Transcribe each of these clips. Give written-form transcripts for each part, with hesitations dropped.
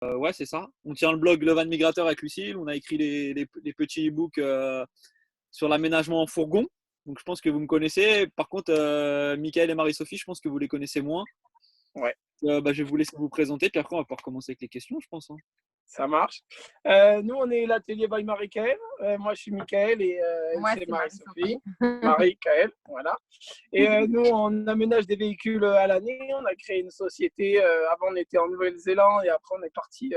Ouais, c'est ça. On tient le blog Le Van Migrateur avec Lucille. On a écrit les petits e-books sur l'aménagement en fourgon. Donc, je pense que vous me connaissez. Par contre, Michael et Marie-Sophie, je pense que vous les connaissez moins. Ouais. Je vais vous laisser vous présenter. Puis après, on va pouvoir commencer avec les questions, je pense. Ça marche. Nous, on est l'atelier by Marie-Kaël. Moi, je suis Michael et Moi, c'est c'est Marie-Sophie. Marie-Kaël, voilà. Et nous, on aménage des véhicules à l'année. On a créé une société. Avant, on était en Nouvelle-Zélande et après, on est parti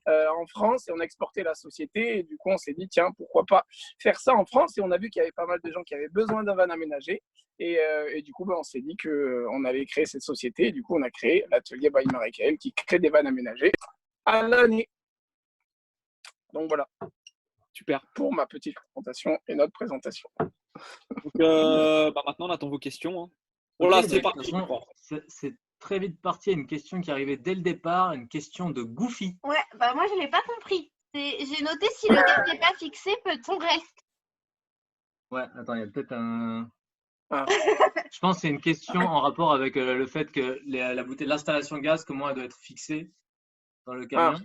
en France et on a exporté la société. Et du coup, on s'est dit, tiens, pourquoi pas faire ça en France? Et on a vu qu'il y avait pas mal de gens qui avaient besoin d'un van aménagé. Et du coup, on s'est dit qu'on allait créer cette société. Et du coup, on a créé l'atelier by Marie-Kaël qui crée des vannes aménagées à l'année. Donc voilà, Super. Pour ma petite présentation et notre présentation. Donc, maintenant, on attend vos questions. Hein. Okay, Voilà, c'est parti. C'est très vite parti à une question qui arrivait dès le départ, une question de Goofy. Ouais, moi je l'ai pas compris. J'ai noté si le gaz n'est pas fixé, peut-on rester? Ouais, attends, il y a peut-être un. Je pense que c'est une question en rapport avec le fait que la bouteille, l'installation gaz, comment elle doit être fixée dans le camion.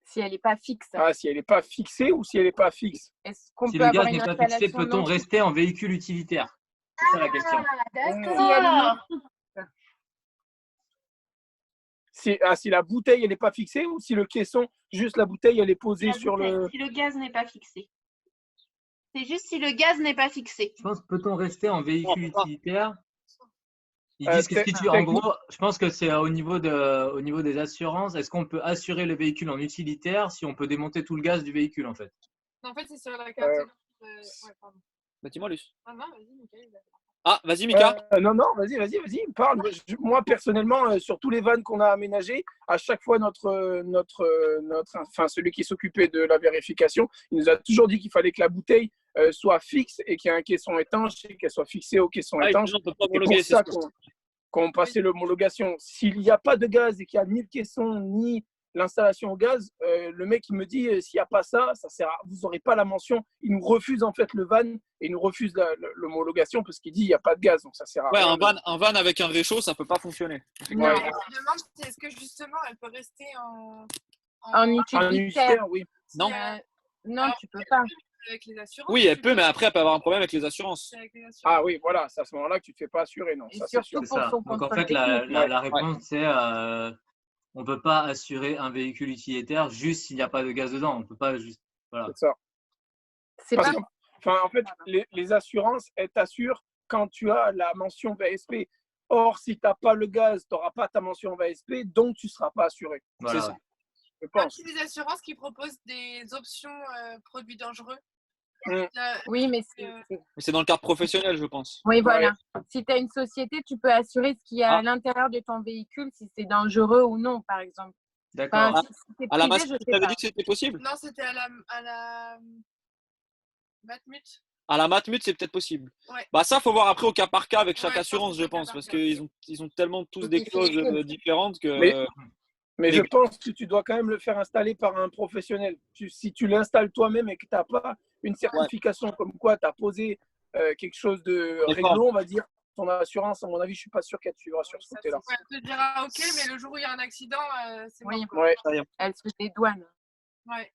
Si elle n'est pas fixe. Si elle n'est pas fixée ou si elle n'est pas fixe. Est-ce qu'on si peut le avoir gaz une n'est pas fixé, peut-on rester en véhicule utilitaire? C'est ça la question. Si la bouteille elle n'est pas fixée ou si le caisson, juste la bouteille, elle est posée sur le. Si le gaz n'est pas fixé. C'est juste si le gaz n'est pas fixé. Je pense, peut-on rester en véhicule utilitaire? Ils disent que en gros, je pense que c'est au niveau des assurances. Est-ce qu'on peut assurer le véhicule en utilitaire si on peut démonter tout le gaz du véhicule en fait? En fait, c'est sur la carte. Bah, dis-moi, Luce. Ah non, vas-y, Michael. Ah, vas-y, Mika. Non, vas-y, parle. Moi, personnellement, sur tous les vannes qu'on a aménagés, à chaque fois, celui qui s'occupait de la vérification, il nous a toujours dit qu'il fallait que la bouteille soit fixe et qu'il y ait un caisson étanche et qu'elle soit fixée au caisson étanche. C'est pour ça qu'on passait l'homologation. S'il n'y a pas de gaz et qu'il n'y a ni le caisson ni l'installation au gaz, le mec il me dit s'il n'y a pas ça sert à, vous n'aurez pas la mention. Il nous refuse en fait le van et il nous refuse l'homologation parce qu'il dit il n'y a pas de gaz, donc ça sert à rien. Un van avec un réchaud, ça peut pas fonctionner. Non, je me demande est-ce que justement elle peut rester en utilitaire, oui. Non. Non, tu peux pas. Avec les assurances. Oui, elle peut, mais après elle peut avoir un problème avec les assurances. Ah oui, voilà, c'est à ce moment-là que tu ne te fais pas assurer, non. Et ça, surtout c'est sûr. pour son Donc en contrôle fait, la technique. réponse c'est on peut pas assurer un véhicule utilitaire juste s'il n'y a pas de gaz dedans. On peut pas juste. Voilà. C'est ça. C'est pas. En fait, les assurances, elles t'assurent quand tu as la mention VSP. Or, si tu n'as pas le gaz, tu n'auras pas ta mention VSP, donc tu ne seras pas assuré. Voilà. C'est ça. Je pense. Il y a des assurances qui proposent des options produits dangereux. Oui, mais c'est dans le cadre professionnel, je pense. Oui, voilà. Ouais. Si tu as une société, tu peux assurer ce qu'il y a à l'intérieur de ton véhicule, si c'est dangereux ou non, par exemple. D'accord. Enfin, si à la Matmut, tu avais dit que c'était possible? Non, c'était à la Matmut. À la Matmut, c'est peut-être possible. Ouais. Bah ça, faut voir après au cas par cas avec chaque assurance, je pense, parce qu'ils ont tellement tous des clauses différentes que. Mais je pense que tu dois quand même le faire installer par un professionnel. Si tu l'installes toi-même et que tu n'as pas une certification comme quoi tu as posé quelque chose de réglo, on va dire, ton assurance, à mon avis, je ne suis pas sûr qu'elle te suivra sur ce côté-là. Elle te dira OK, mais le jour où il y a un accident, c'est oui, mort. Ouais. Elle se dédouane. Ouais.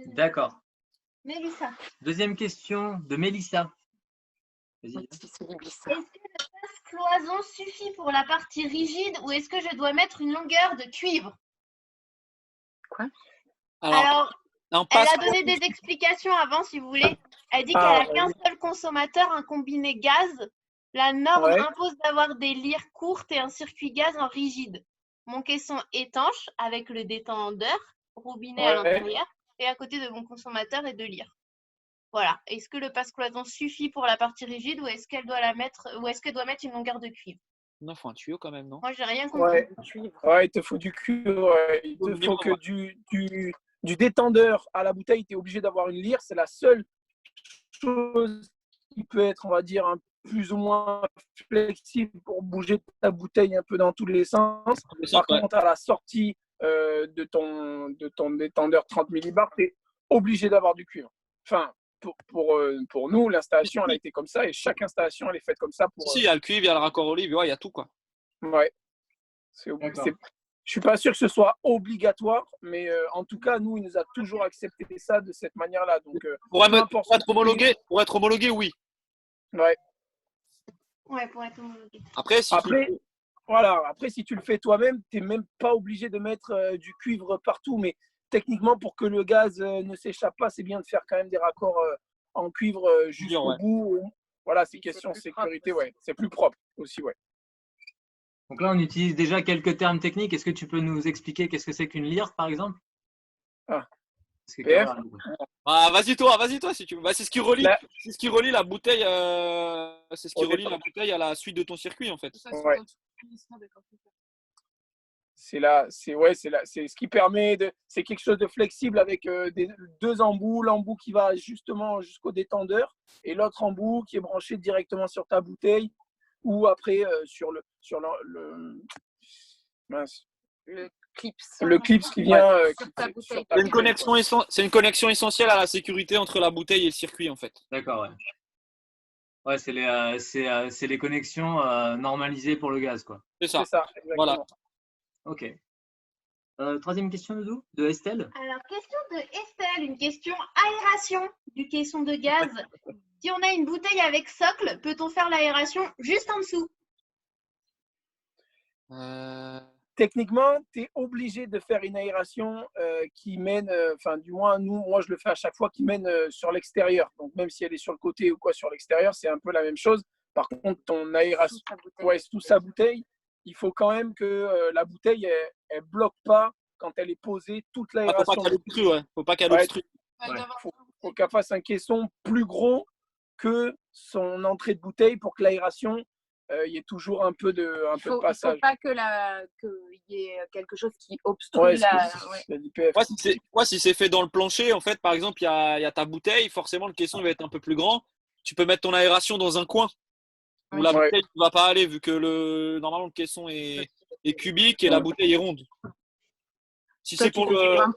D'accord. Mélissa. Deuxième question de Mélissa. Est-ce que le passe-cloison suffit pour la partie rigide ou est-ce que je dois mettre une longueur de cuivre? Quoi? Alors elle a donné des explications avant, si vous voulez. Elle dit qu'elle n'a qu'un seul consommateur, un combiné gaz. La norme impose d'avoir des lyres courtes et un circuit gaz en rigide. Mon caisson étanche avec le détendeur, robinet à l'intérieur, et à côté de mon consommateur et de lyres. Voilà. Est-ce que le passe-cloison suffit pour la partie rigide ou est-ce qu'elle doit mettre une longueur de cuivre? Non, il faut un tuyau quand même, non? Moi, j'ai rien compris. Ouais, il te faut du cuivre. Il te faut que du détendeur à la bouteille, tu es obligé d'avoir une lyre. C'est la seule chose qui peut être, on va dire, plus ou moins flexible pour bouger ta bouteille un peu dans tous les sens. Par contre, à la sortie de ton détendeur 30 millibars, tu es obligé d'avoir du cuivre. Enfin, pour nous, l'installation, elle a été comme ça et chaque installation, elle est faite comme ça. Si, il y a le cuivre, il y a le raccord olive, il y a tout, quoi. Ouais. Je suis pas sûr que ce soit obligatoire, mais en tout cas, nous, il nous a toujours accepté ça de cette manière-là. Donc, pour être homologué, oui. Ouais. Ouais, pour être homologué. Après, si tu le fais toi-même, tu n'es même pas obligé de mettre du cuivre partout. Mais techniquement, pour que le gaz ne s'échappe pas, c'est bien de faire quand même des raccords en cuivre jusqu'au bout. Voilà, c'est question de sécurité, ouais. C'est plus propre aussi, ouais. Donc là, on utilise déjà quelques termes techniques. Est-ce que tu peux nous expliquer qu'est-ce que c'est qu'une lyre, par exemple? Vas-y toi si tu veux. C'est ce qui relie la bouteille, la bouteille à la suite de ton circuit en fait. Ouais. C'est ce qui permet c'est quelque chose de flexible avec deux embouts, l'embout qui va justement jusqu'au détendeur et l'autre embout qui est branché directement sur ta bouteille ou après sur le clips qui vient. C'est une connexion essentielle à la sécurité entre la bouteille et le circuit en fait. D'accord, ouais. Ouais, c'est les connexions normalisées pour le gaz, quoi. C'est ça, exactement. Voilà. Ok. Troisième question de Estelle. Alors, question de Estelle, une question aération du caisson de gaz. Si on a une bouteille avec socle, peut-on faire l'aération juste en dessous? Techniquement, tu es obligé de faire une aération qui mène, du moins, moi je le fais à chaque fois, qui mène sur l'extérieur. Donc, même si elle est sur le côté ou quoi sur l'extérieur, c'est un peu la même chose. Par contre, ton aération, sous sa bouteille, il faut quand même que la bouteille, elle bloque pas quand elle est posée toute l'aération. Faut pas qu'elle obstrue. Faut qu'elle fasse un caisson plus gros que son entrée de bouteille pour que l'aération, il y ait toujours un peu de passage. Il ne faut pas qu'il y ait quelque chose qui obstrue l'IPF. Si c'est fait dans le plancher, en fait, par exemple, il y a ta bouteille, forcément le caisson va être un peu plus grand. Tu peux mettre ton aération dans un coin où la bouteille ne va pas aller vu que normalement le caisson est cubique et la bouteille est ronde. Si c'est pour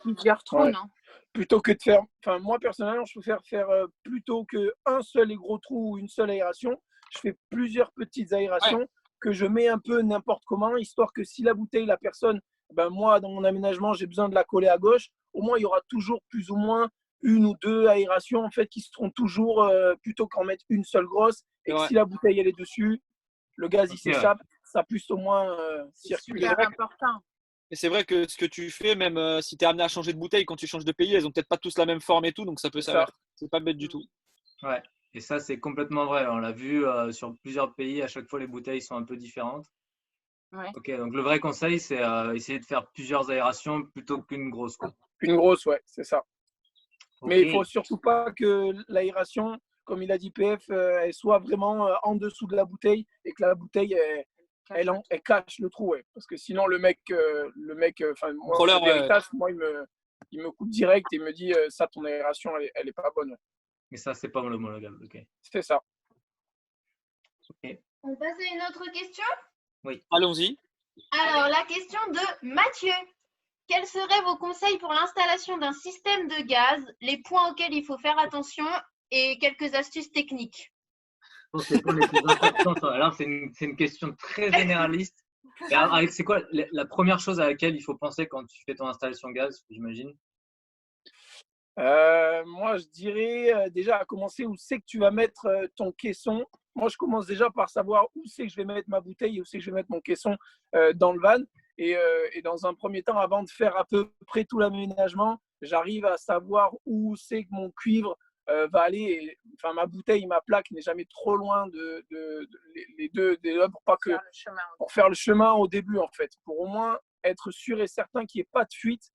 plusieurs trous, non? Plutôt que de faire, moi personnellement, je préfère faire plutôt qu'un seul et gros trou ou une seule aération, je fais plusieurs petites aérations que je mets un peu n'importe comment, histoire que si la bouteille, la personne, moi dans mon aménagement, j'ai besoin de la coller à gauche, au moins il y aura toujours plus ou moins une ou deux aérations en fait qui seront toujours plutôt qu'en mettre une seule grosse et que si la bouteille elle est dessus, le gaz il s'échappe, ça puisse au moins circuler. C'est important. Et c'est vrai que ce que tu fais, même si tu es amené à changer de bouteille, quand tu changes de pays, elles ont peut-être pas tous la même forme et tout, donc ça peut s'avérer. C'est pas bête du tout. Ouais, et ça c'est complètement vrai. On l'a vu sur plusieurs pays, à chaque fois les bouteilles sont un peu différentes. Ouais. Ok, donc le vrai conseil c'est essayer de faire plusieurs aérations plutôt qu'une grosse, quoi. Une grosse, ouais, c'est ça. Okay. Mais il faut surtout pas que l'aération, comme il a dit PF, elle soit vraiment en dessous de la bouteille et que la bouteille elle cache le trou, parce que sinon le mec, moi il me coupe direct et me dit ça ton aération elle est pas bonne. Mais ça c'est pas homologable, ok. C'est ça. Okay. On passe à une autre question? Oui. Allons-y. Alors la question de Mathieu. Quels seraient vos conseils pour l'installation d'un système de gaz, les points auxquels il faut faire attention et quelques astuces techniques? C'est quoi les plus importants? Alors, c'est une question très généraliste. C'est quoi la première chose à laquelle il faut penser quand tu fais ton installation gaz, j'imagine? Moi, je dirais déjà à commencer où c'est que tu vas mettre ton caisson. Moi, je commence déjà par savoir où c'est que je vais mettre ma bouteille et où c'est que je vais mettre mon caisson dans le van. Et dans un premier temps, avant de faire à peu près tout l'aménagement, j'arrive à savoir où c'est que mon cuivre va aller. Ma bouteille, ma plaque n'est jamais trop loin les deux pour faire le chemin au début, en fait. Pour au moins être sûr et certain qu'il n'y ait pas de fuite.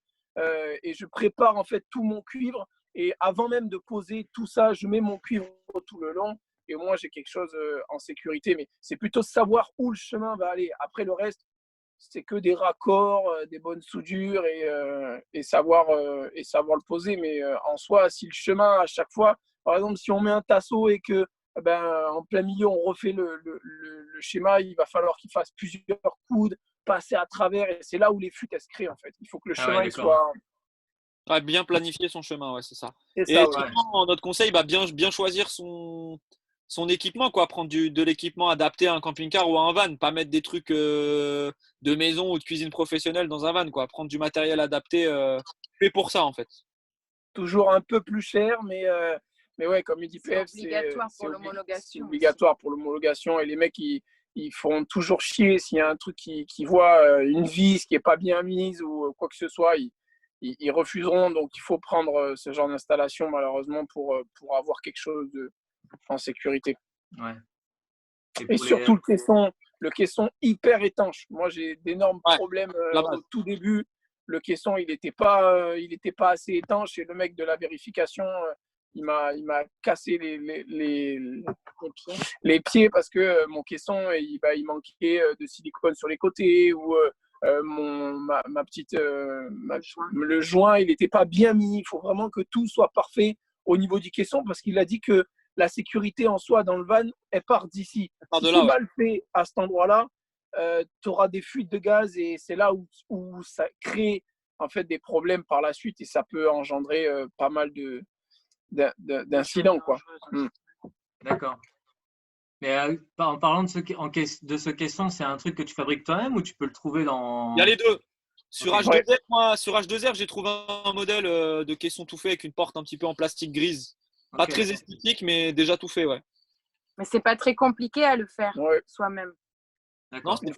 Et je prépare en fait tout mon cuivre. Et avant même de poser tout ça, je mets mon cuivre tout le long. Et au moins, j'ai quelque chose en sécurité. Mais c'est plutôt savoir où le chemin va aller. Après, le reste, c'est que des raccords, des bonnes soudures et savoir le poser. Mais en soi, si le chemin, à chaque fois, par exemple, si on met un tasseau et que en plein milieu, on refait le schéma, il va falloir qu'il fasse plusieurs coudes, passer à travers. Et c'est là où les fuites, elles se créent, en fait. Il faut que le chemin il soit… bien planifier son chemin, c'est ça. Et notre conseil, bien choisir son son équipement, quoi. Prendre de l'équipement adapté à un camping-car ou à un van. Pas mettre des trucs de maison ou de cuisine professionnelle dans un van, quoi. Prendre du matériel adapté fait pour ça, en fait. Toujours un peu plus cher, mais ouais, comme il dit PF, c'est obligatoire pour l'homologation. C'est obligatoire pour l'homologation. Et les mecs, ils font toujours chier s'il y a un truc qui voit une vis qui n'est pas bien mise ou quoi que ce soit. Ils refuseront. Donc, il faut prendre ce genre d'installation, malheureusement, pour avoir quelque chose en sécurité. Ouais. Et surtout le caisson hyper étanche. Moi, j'ai d'énormes problèmes au tout début. Le caisson, il n'était pas assez étanche. Et le mec de la vérification, il m'a cassé les pieds parce que mon caisson, il manquait de silicone sur les côtés ou le joint, il n'était pas bien mis. Il faut vraiment que tout soit parfait au niveau du caisson parce qu'il a dit que la sécurité en soi dans le van, elle part d'ici. Si c'est mal fait à cet endroit-là, tu auras des fuites de gaz et c'est là où ça crée en fait des problèmes par la suite et ça peut engendrer pas mal d'incidents, quoi. D'accord. Mais en parlant de ce caisson, c'est un truc que tu fabriques toi-même ou tu peux le trouver dans… Il y a les deux. Sur H2R, sur H2R, j'ai trouvé un modèle de caisson tout fait avec une porte un petit peu en plastique grise. Pas très esthétique, mais déjà tout fait, ouais. Mais c'est pas très compliqué à le faire soi-même. D'accord. Une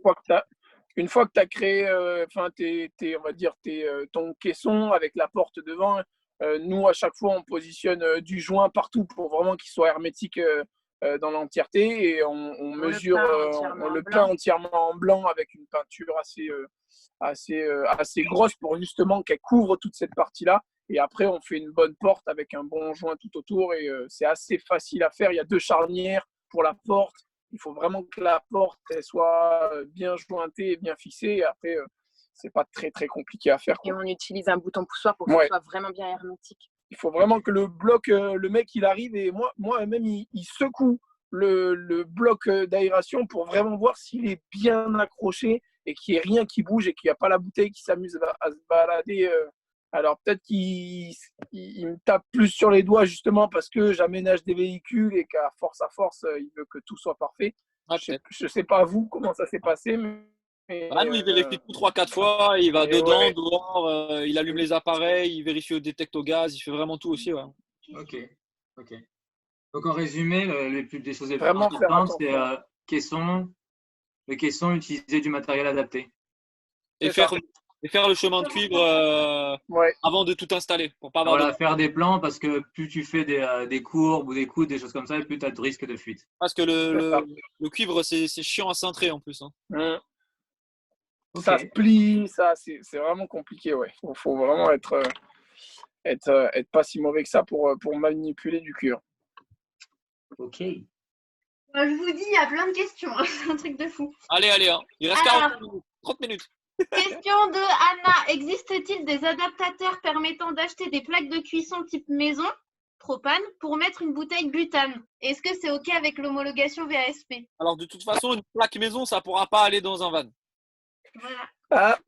fois que tu as créé on va dire ton caisson avec la porte devant, nous à chaque fois on positionne du joint partout pour vraiment qu'il soit hermétique dans l'entièreté et on mesure, on le peint entièrement en blanc avec une peinture assez grosse pour justement qu'elle couvre toute cette partie-là. Et après, on fait une bonne porte avec un bon joint tout autour et c'est assez facile à faire. Il y a 2 charnières pour la porte. Il faut vraiment que la porte elle soit bien jointée et bien fixée. Et après, c'est pas très, très compliqué à faire, quoi. Et on utilise un bouton poussoir pour que ce soit vraiment bien hermétique. Il faut vraiment que le bloc, le mec, il arrive et moi-même, il secoue le bloc d'aération pour vraiment voir s'il est bien accroché et qu'il n'y ait rien qui bouge et qu'il n'y a pas la bouteille qui s'amuse à se balader. Alors peut-être qu'il me tape plus sur les doigts justement parce que j'aménage des véhicules et qu'à force à force, il veut que tout soit parfait. Je ne sais pas vous comment ça s'est passé. Mais, nous, il vérifie tout 3-4 fois, il va dedans, dehors, il allume les appareils, il vérifie au détecte au gaz, il fait vraiment tout aussi. Ouais. Ok. Donc en résumé, des choses les plus importantes, c'est le caisson, utiliser du matériel adapté. Et faire le chemin de cuivre avant de tout installer. Pour pas avoir faire des plans parce que plus tu fais des courbes ou des coudes, des choses comme ça, et plus tu as de risque de fuite. Parce que le cuivre, c'est chiant à cintrer en plus. Hein. Ça se plie, c'est vraiment compliqué. Ouais. Faut vraiment être pas si mauvais que ça pour manipuler du cuivre. Ok. Je vous dis, il y a plein de questions. C'est un truc de fou. Allez, hein. Il reste 30 minutes. Question de Anna. Existe-t-il des adaptateurs permettant d'acheter des plaques de cuisson type maison, propane, pour mettre une bouteille butane? Est-ce que c'est OK avec l'homologation VASP? Alors, de toute façon, une plaque maison, ça ne pourra pas aller dans un van. Voilà.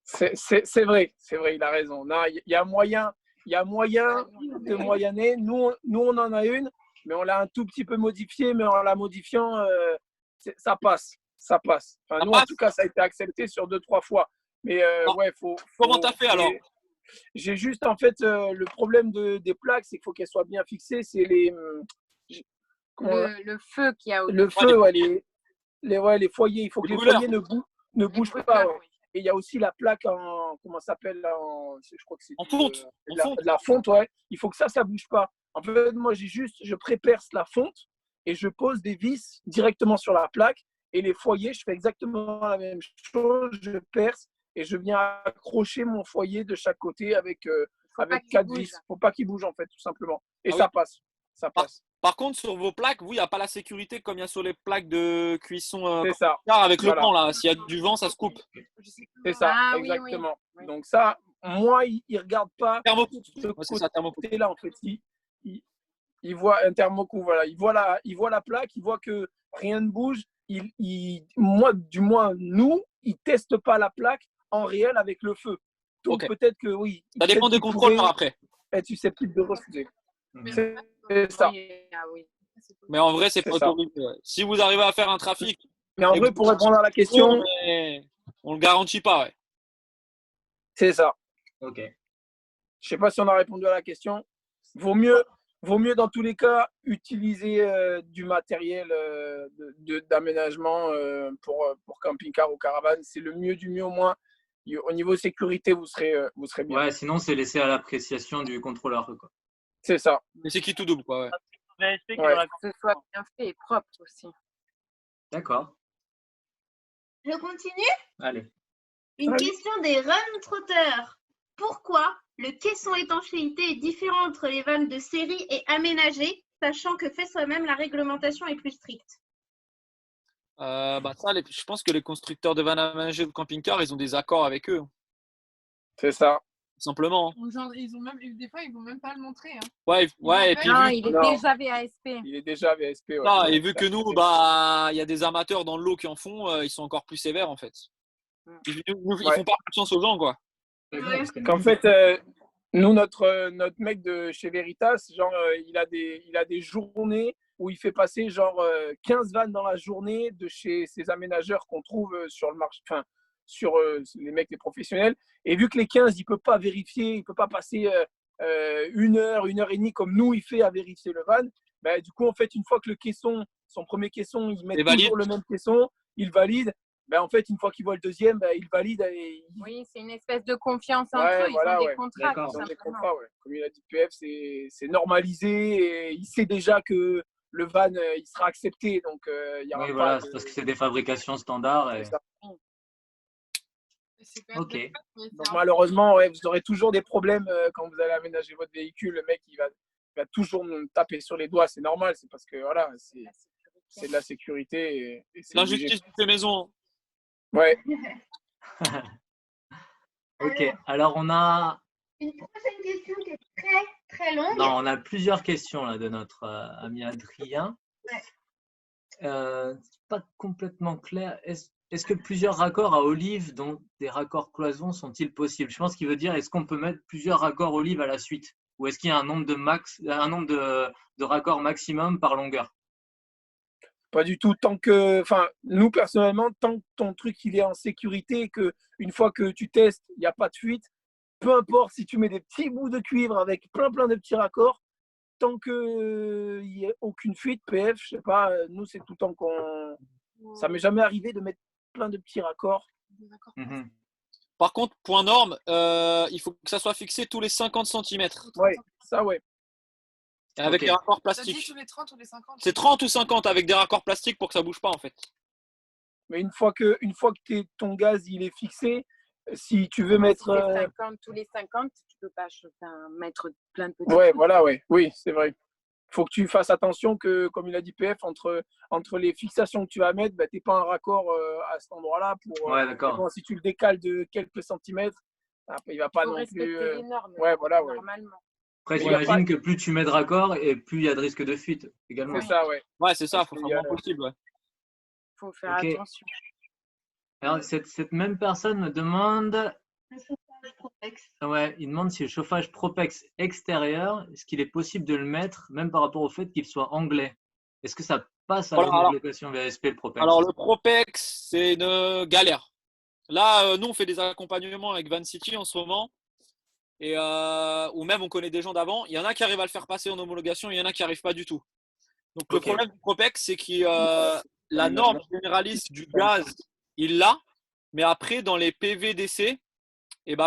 C'est vrai, il a raison. Il y a moyen de moyenner. Nous, on en a une, mais on l'a un tout petit peu modifiée, mais en la modifiant, ça passe. Enfin, nous, en tout cas, ça a été accepté sur 2-3 fois. Mais comment tu as fait alors? J'ai juste, en fait, le problème des plaques, c'est qu'il faut qu'elles soient bien fixées. C'est le feu qui a le feu, les foyers. Il faut que les foyers ne bougent pas. Et il y a aussi la plaque comment ça s'appelle je crois que c'est en fonte. La fonte, il faut que ça bouge pas. En fait, moi, je pré-perce la fonte et je pose des vis directement sur la plaque. Et les foyers, je fais exactement la même chose. Je perce et je viens accrocher mon foyer de chaque côté avec 4 vis. Faut pas qu'il bouge, en fait, tout simplement. Et ça passe. Par contre, sur vos plaques, vous, il n'y a pas la sécurité comme il y a sur les plaques de cuisson c'est ça. Avec le plan, là. S'il y a du vent, ça se coupe. C'est ça, exactement. Oui. Donc ça, moi, il ne regarde pas thermocoupe. C'est ça, thermocoupe. Là, en fait, il voit un thermocoupe, voilà. Il voit la plaque, il voit que rien ne bouge. Nous, il ne teste pas la plaque en réel avec le feu. Donc peut-être que oui. Ça dépend des contrôles par après. Être susceptible de refuser. C'est ça. Mais en vrai, c'est pas C'est ça. autorisé. Ouais. Si vous arrivez à faire un trafic, Mais en vrai, pour répondre à la question, on le garantit pas. Ouais. c'est ça. Ok. Je sais pas si on a répondu à la question. Vaut mieux dans tous les cas utiliser du matériel d'aménagement pour camping-car ou caravane. C'est le mieux du mieux au moins. Au niveau sécurité, vous serez bien. Ouais, sinon c'est laissé à l'appréciation du contrôleur, quoi. C'est ça. Mais c'est qui tout double, quoi. Ouais. VSP que ce soit bien fait et propre aussi. D'accord. Je continue? Allez. Une question des run trotteurs. Pourquoi le caisson étanchéité est différent entre les vannes de série et aménagées, sachant que fait soi-même, la réglementation est plus stricte? Je pense que les constructeurs de vannes aménagées de camping-car, ils ont des accords avec eux. C'est ça. Simplement. Genre, des fois, ils vont même pas le montrer. Hein. Ouais, et puis non, il est déjà VASP. Il est déjà VSP. Ouais. Non, et vu que nous, il y a des amateurs dans l'eau qui en font, ils sont encore plus sévères en fait. Ils font pas confiance aux gens, quoi. Qu'en fait, nous, notre mec de chez Veritas, genre, il a des journées où il fait passer genre 15 vannes dans la journée de chez ces aménageurs qu'on trouve sur le marché, enfin, sur les mecs, les professionnels. Et vu que les 15, il peut pas vérifier, il peut pas passer 1 heure et demie comme nous, il fait à vérifier le van. Ben, du coup, en fait, une fois que le caisson, son premier caisson, il met toujours le même caisson, il valide. Ben, en fait, une fois qu'il voit le deuxième, ben, il valide. Oui, c'est une espèce de confiance entre eux. Ils ont des contrats. Ils ont des contrats, ouais. Comme il a dit PF, c'est normalisé. Et il sait déjà que le van, il sera accepté. Donc, il y aura voilà, c'est parce que c'est des fabrications standards. Et... Ok. Donc, malheureusement, ouais, vous aurez toujours des problèmes quand vous allez aménager votre véhicule. Le mec, il va toujours nous taper sur les doigts. C'est normal. C'est parce que voilà, c'est de la sécurité. Et c'est l'injustice de ces maisons. Ouais. Ok, alors on a une prochaine question qui est très très longue. Non, on a plusieurs questions là de notre ami Adrien. Ouais. C'est pas complètement clair. Est-ce que plusieurs raccords à olive, donc des raccords cloisons, sont-ils possibles? Je pense qu'il veut dire est-ce qu'on peut mettre plusieurs raccords olive à la suite? Ou est-ce qu'il y a un nombre de raccords maximum par longueur? Pas du tout. Nous personnellement, tant que ton truc il est en sécurité et que une fois que tu testes, il n'y a pas de fuite, peu importe si tu mets des petits bouts de cuivre avec plein de petits raccords, tant qu'il n'y ait aucune fuite, PF, je sais pas, nous c'est tout le temps qu'on. Ça m'est jamais arrivé de mettre plein de petits raccords. Mm-hmm. Par contre, point norme, il faut que ça soit fixé tous les 50 cm. Ouais, ça ouais. Avec des raccords plastiques. Tous les 30 ou les 50? C'est 30 ou 50 avec des raccords plastiques pour que ça bouge pas en fait. Mais une fois que ton gaz il est fixé, si tu veux mettre. Tous les 50, tu peux pas mettre plein de petits. Ouais, voilà, ouais. Oui, c'est vrai. Il faut que tu fasses attention que, comme il a dit PF, entre les fixations que tu vas mettre, tu n'es pas un raccord à cet endroit-là. D'accord. Si tu le décales de quelques centimètres, il ne va pas non plus. Les normes, ouais, voilà, ouais. Normalement. Après, j'imagine que plus tu mets de raccords et plus il y a de risque de fuite également. C'est ça, ouais. Ouais, c'est ça, il faut faire le moins possible. Ouais. Faut faire attention. Alors, cette même personne me demande. Le chauffage Propex. Ouais, il demande si le chauffage Propex extérieur, est-ce qu'il est possible de le mettre, même par rapport au fait qu'il soit anglais? Est-ce que ça passe à la location VSP, le Propex? Alors, le Propex, c'est une galère. Là, nous, on fait des accompagnements avec Van City en ce moment. Ou même, on connaît des gens d'avant. Il y en a qui arrivent à le faire passer en homologation, il y en a qui n'arrivent pas du tout. Donc, le problème du Propex, c'est que la norme généraliste du gaz, il l'a. Mais après, dans les PVDC,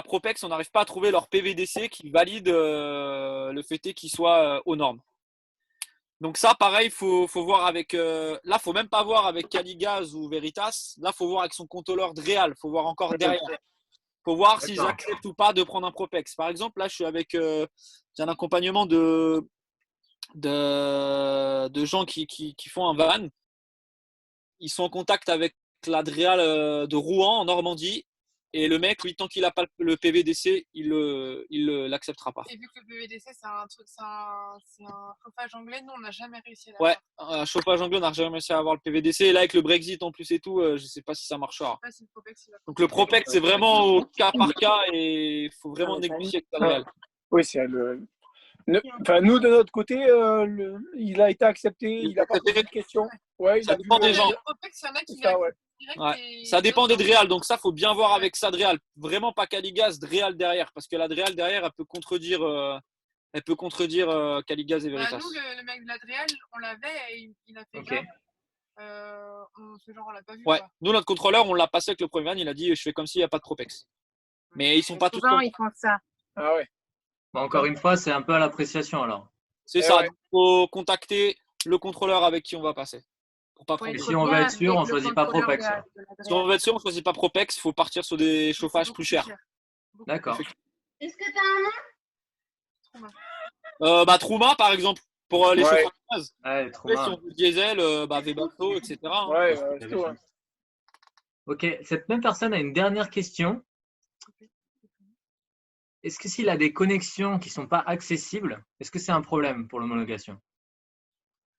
Propex, on n'arrive pas à trouver leur PVDC qui valide le fait qu'ils soient aux normes. Donc ça, pareil, il faut voir avec… là, il ne faut même pas voir avec Caligaz ou Veritas. Là, il faut voir avec son contrôleur de Réal. Il faut voir encore derrière. Il faut voir s'ils acceptent ou pas de prendre un Propex. Par exemple, là, je suis avec j'ai un accompagnement de gens qui font un van. Ils sont en contact avec la Réal de Rouen, en Normandie. Et le mec, lui, tant qu'il n'a pas le PVDC, il l'acceptera pas. Et vu que le PVDC, c'est un chauffage anglais, nous, on n'a jamais réussi à l'avoir. Ouais, un chauffage anglais, on n'a jamais réussi à avoir le PVDC. Et là, avec le Brexit en plus et tout, je ne sais pas si ça marchera. Si donc, le Propex, c'est vraiment au cas par cas et il faut vraiment négocier avec la Réal. Oui, Nous, de notre côté, il a été accepté, il n'a pas posé de questions. Ouais, ça dépend des gens. Ça dépend des Dreal, donc ça, faut bien voir avec ça Dreal. Vraiment pas Caligaz, Dreal derrière, parce que la Dreal derrière, elle peut contredire Caligaz et Veritas. Nous, le mec de la Dreal, on l'avait et il a fait gaffe. Ce genre, on l'a pas vu. Ouais, quoi. nous, notre contrôleur, on l'a passé avec le premier van, il a dit je fais comme s'il n'y a pas de Propex. Mais ils sont pas tous souvent, ils font ça. Ah ouais. Bon, encore une fois, c'est un peu à l'appréciation alors. C'est ça, il faut contacter le contrôleur avec qui on va passer. Pour pas prendre. Et si on veut être sûr, on ne choisit pas Propex. Si on veut être sûr, on ne choisit pas Propex, il faut partir sur des chauffages plus chers. D'accord. Est-ce que tu as un nom Trouma, par exemple, pour les chauffages de gaz. Ouais, Trouma. Si on veut diesel, Webasto, etc. Ouais, Ok, cette même personne a une dernière question. Est-ce que s'il a des connexions qui ne sont pas accessibles, est-ce que c'est un problème pour l'homologation?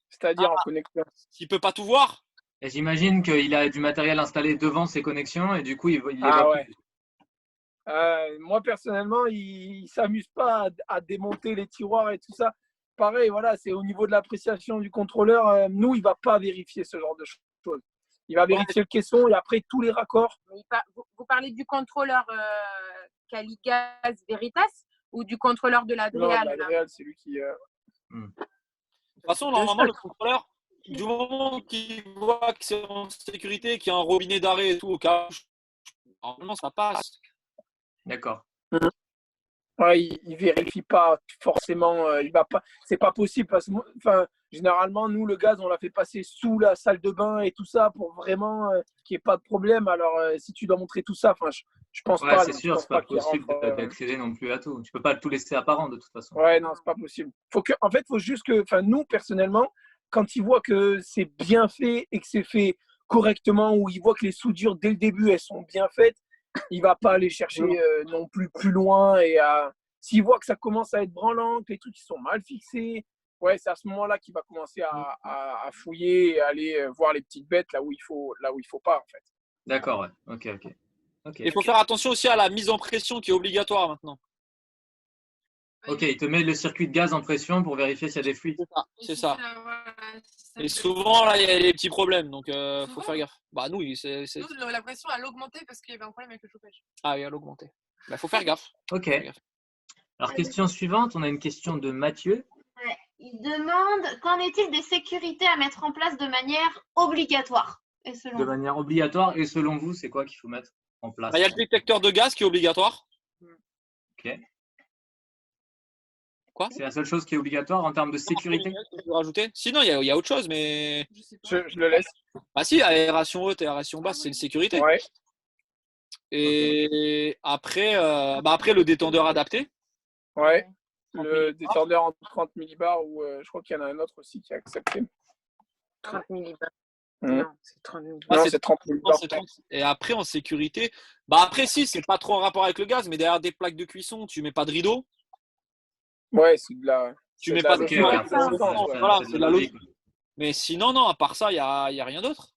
C'est-à-dire en connexion. S'il ne peut pas tout voir? Et j'imagine qu'il a du matériel installé devant ses connexions et du coup, il les Ah voit ouais. plus. Moi, personnellement, il ne s'amuse pas à démonter les tiroirs et tout ça. Pareil, voilà, c'est au niveau de l'appréciation du contrôleur. Nous, il ne va pas vérifier ce genre de choses. Il va vérifier le caisson et après tous les raccords. Vous parlez du contrôleur Caligaz Veritas ou du contrôleur de la Dreal? Non, la Dreal, c'est lui qui… De toute façon, normalement, le contrôleur, du moment qu'il voit que c'est en sécurité, qu'il y a un robinet d'arrêt et tout, au cas où, normalement, ça passe. D'accord. Ouais, il vérifie pas forcément. Il va pas. C'est pas possible parce que, généralement, nous, le gaz, on l'a fait passer sous la salle de bain et tout ça pour vraiment qu'il n'y ait pas de problème. Alors, si tu dois montrer tout ça, je pense pas. C'est sûr, c'est pas possible d'accéder non plus à tout. Tu peux pas tout laisser apparent de toute façon. Ouais, non, c'est pas possible. En fait, faut juste que, nous, personnellement, quand il voit que c'est bien fait et que c'est fait correctement, ou il voit que les soudures dès le début, elles sont bien faites, il va pas aller chercher non plus loin. Et s'il voit que ça commence à être branlant, que les trucs sont mal fixés, ouais, c'est à ce moment-là qu'il va commencer à fouiller et aller voir les petites bêtes là où il faut pas en fait. D'accord, ouais. Ok. Il faut faire attention aussi à la mise en pression qui est obligatoire maintenant. Ok, il te met le circuit de gaz en pression pour vérifier s'il y a des fuites. C'est ça. Et souvent, là, il y a des petits problèmes, donc il faut faire gaffe. Nous, Nous, la pression, elle a augmenté parce qu'il y avait un problème avec le chauffage. Ah oui, elle a augmenté. Il faut faire gaffe. Ok. Alors, question suivante, on a une question de Mathieu. Ouais. Il demande, qu'en est-il des sécurités à mettre en place de manière obligatoire De manière obligatoire, et selon vous, c'est quoi qu'il faut mettre en place? Il y a le détecteur de gaz qui est obligatoire. Ok. Quoi? C'est la seule chose qui est obligatoire en termes de sécurité? Tu peux rajouter? Sinon, il y a autre chose, mais… Je le laisse. Si, aération haute et aération basse, c'est une sécurité. Ouais. Et après, après, le détendeur adapté. Ouais. Le détendeur en 30 millibars, ou je crois qu'il y en a un autre aussi qui est accepté. 30 millibars. Non, c'est 30 millibars. Non, c'est 30 millibars. Et après, en sécurité, après, si, c'est pas trop en rapport avec le gaz, mais derrière des plaques de cuisson, tu mets pas de rideau. Ouais, c'est de la… Tu mets pas de rideau. Voilà, c'est de la logique. Mais sinon, non, à part ça, il n'y a rien d'autre.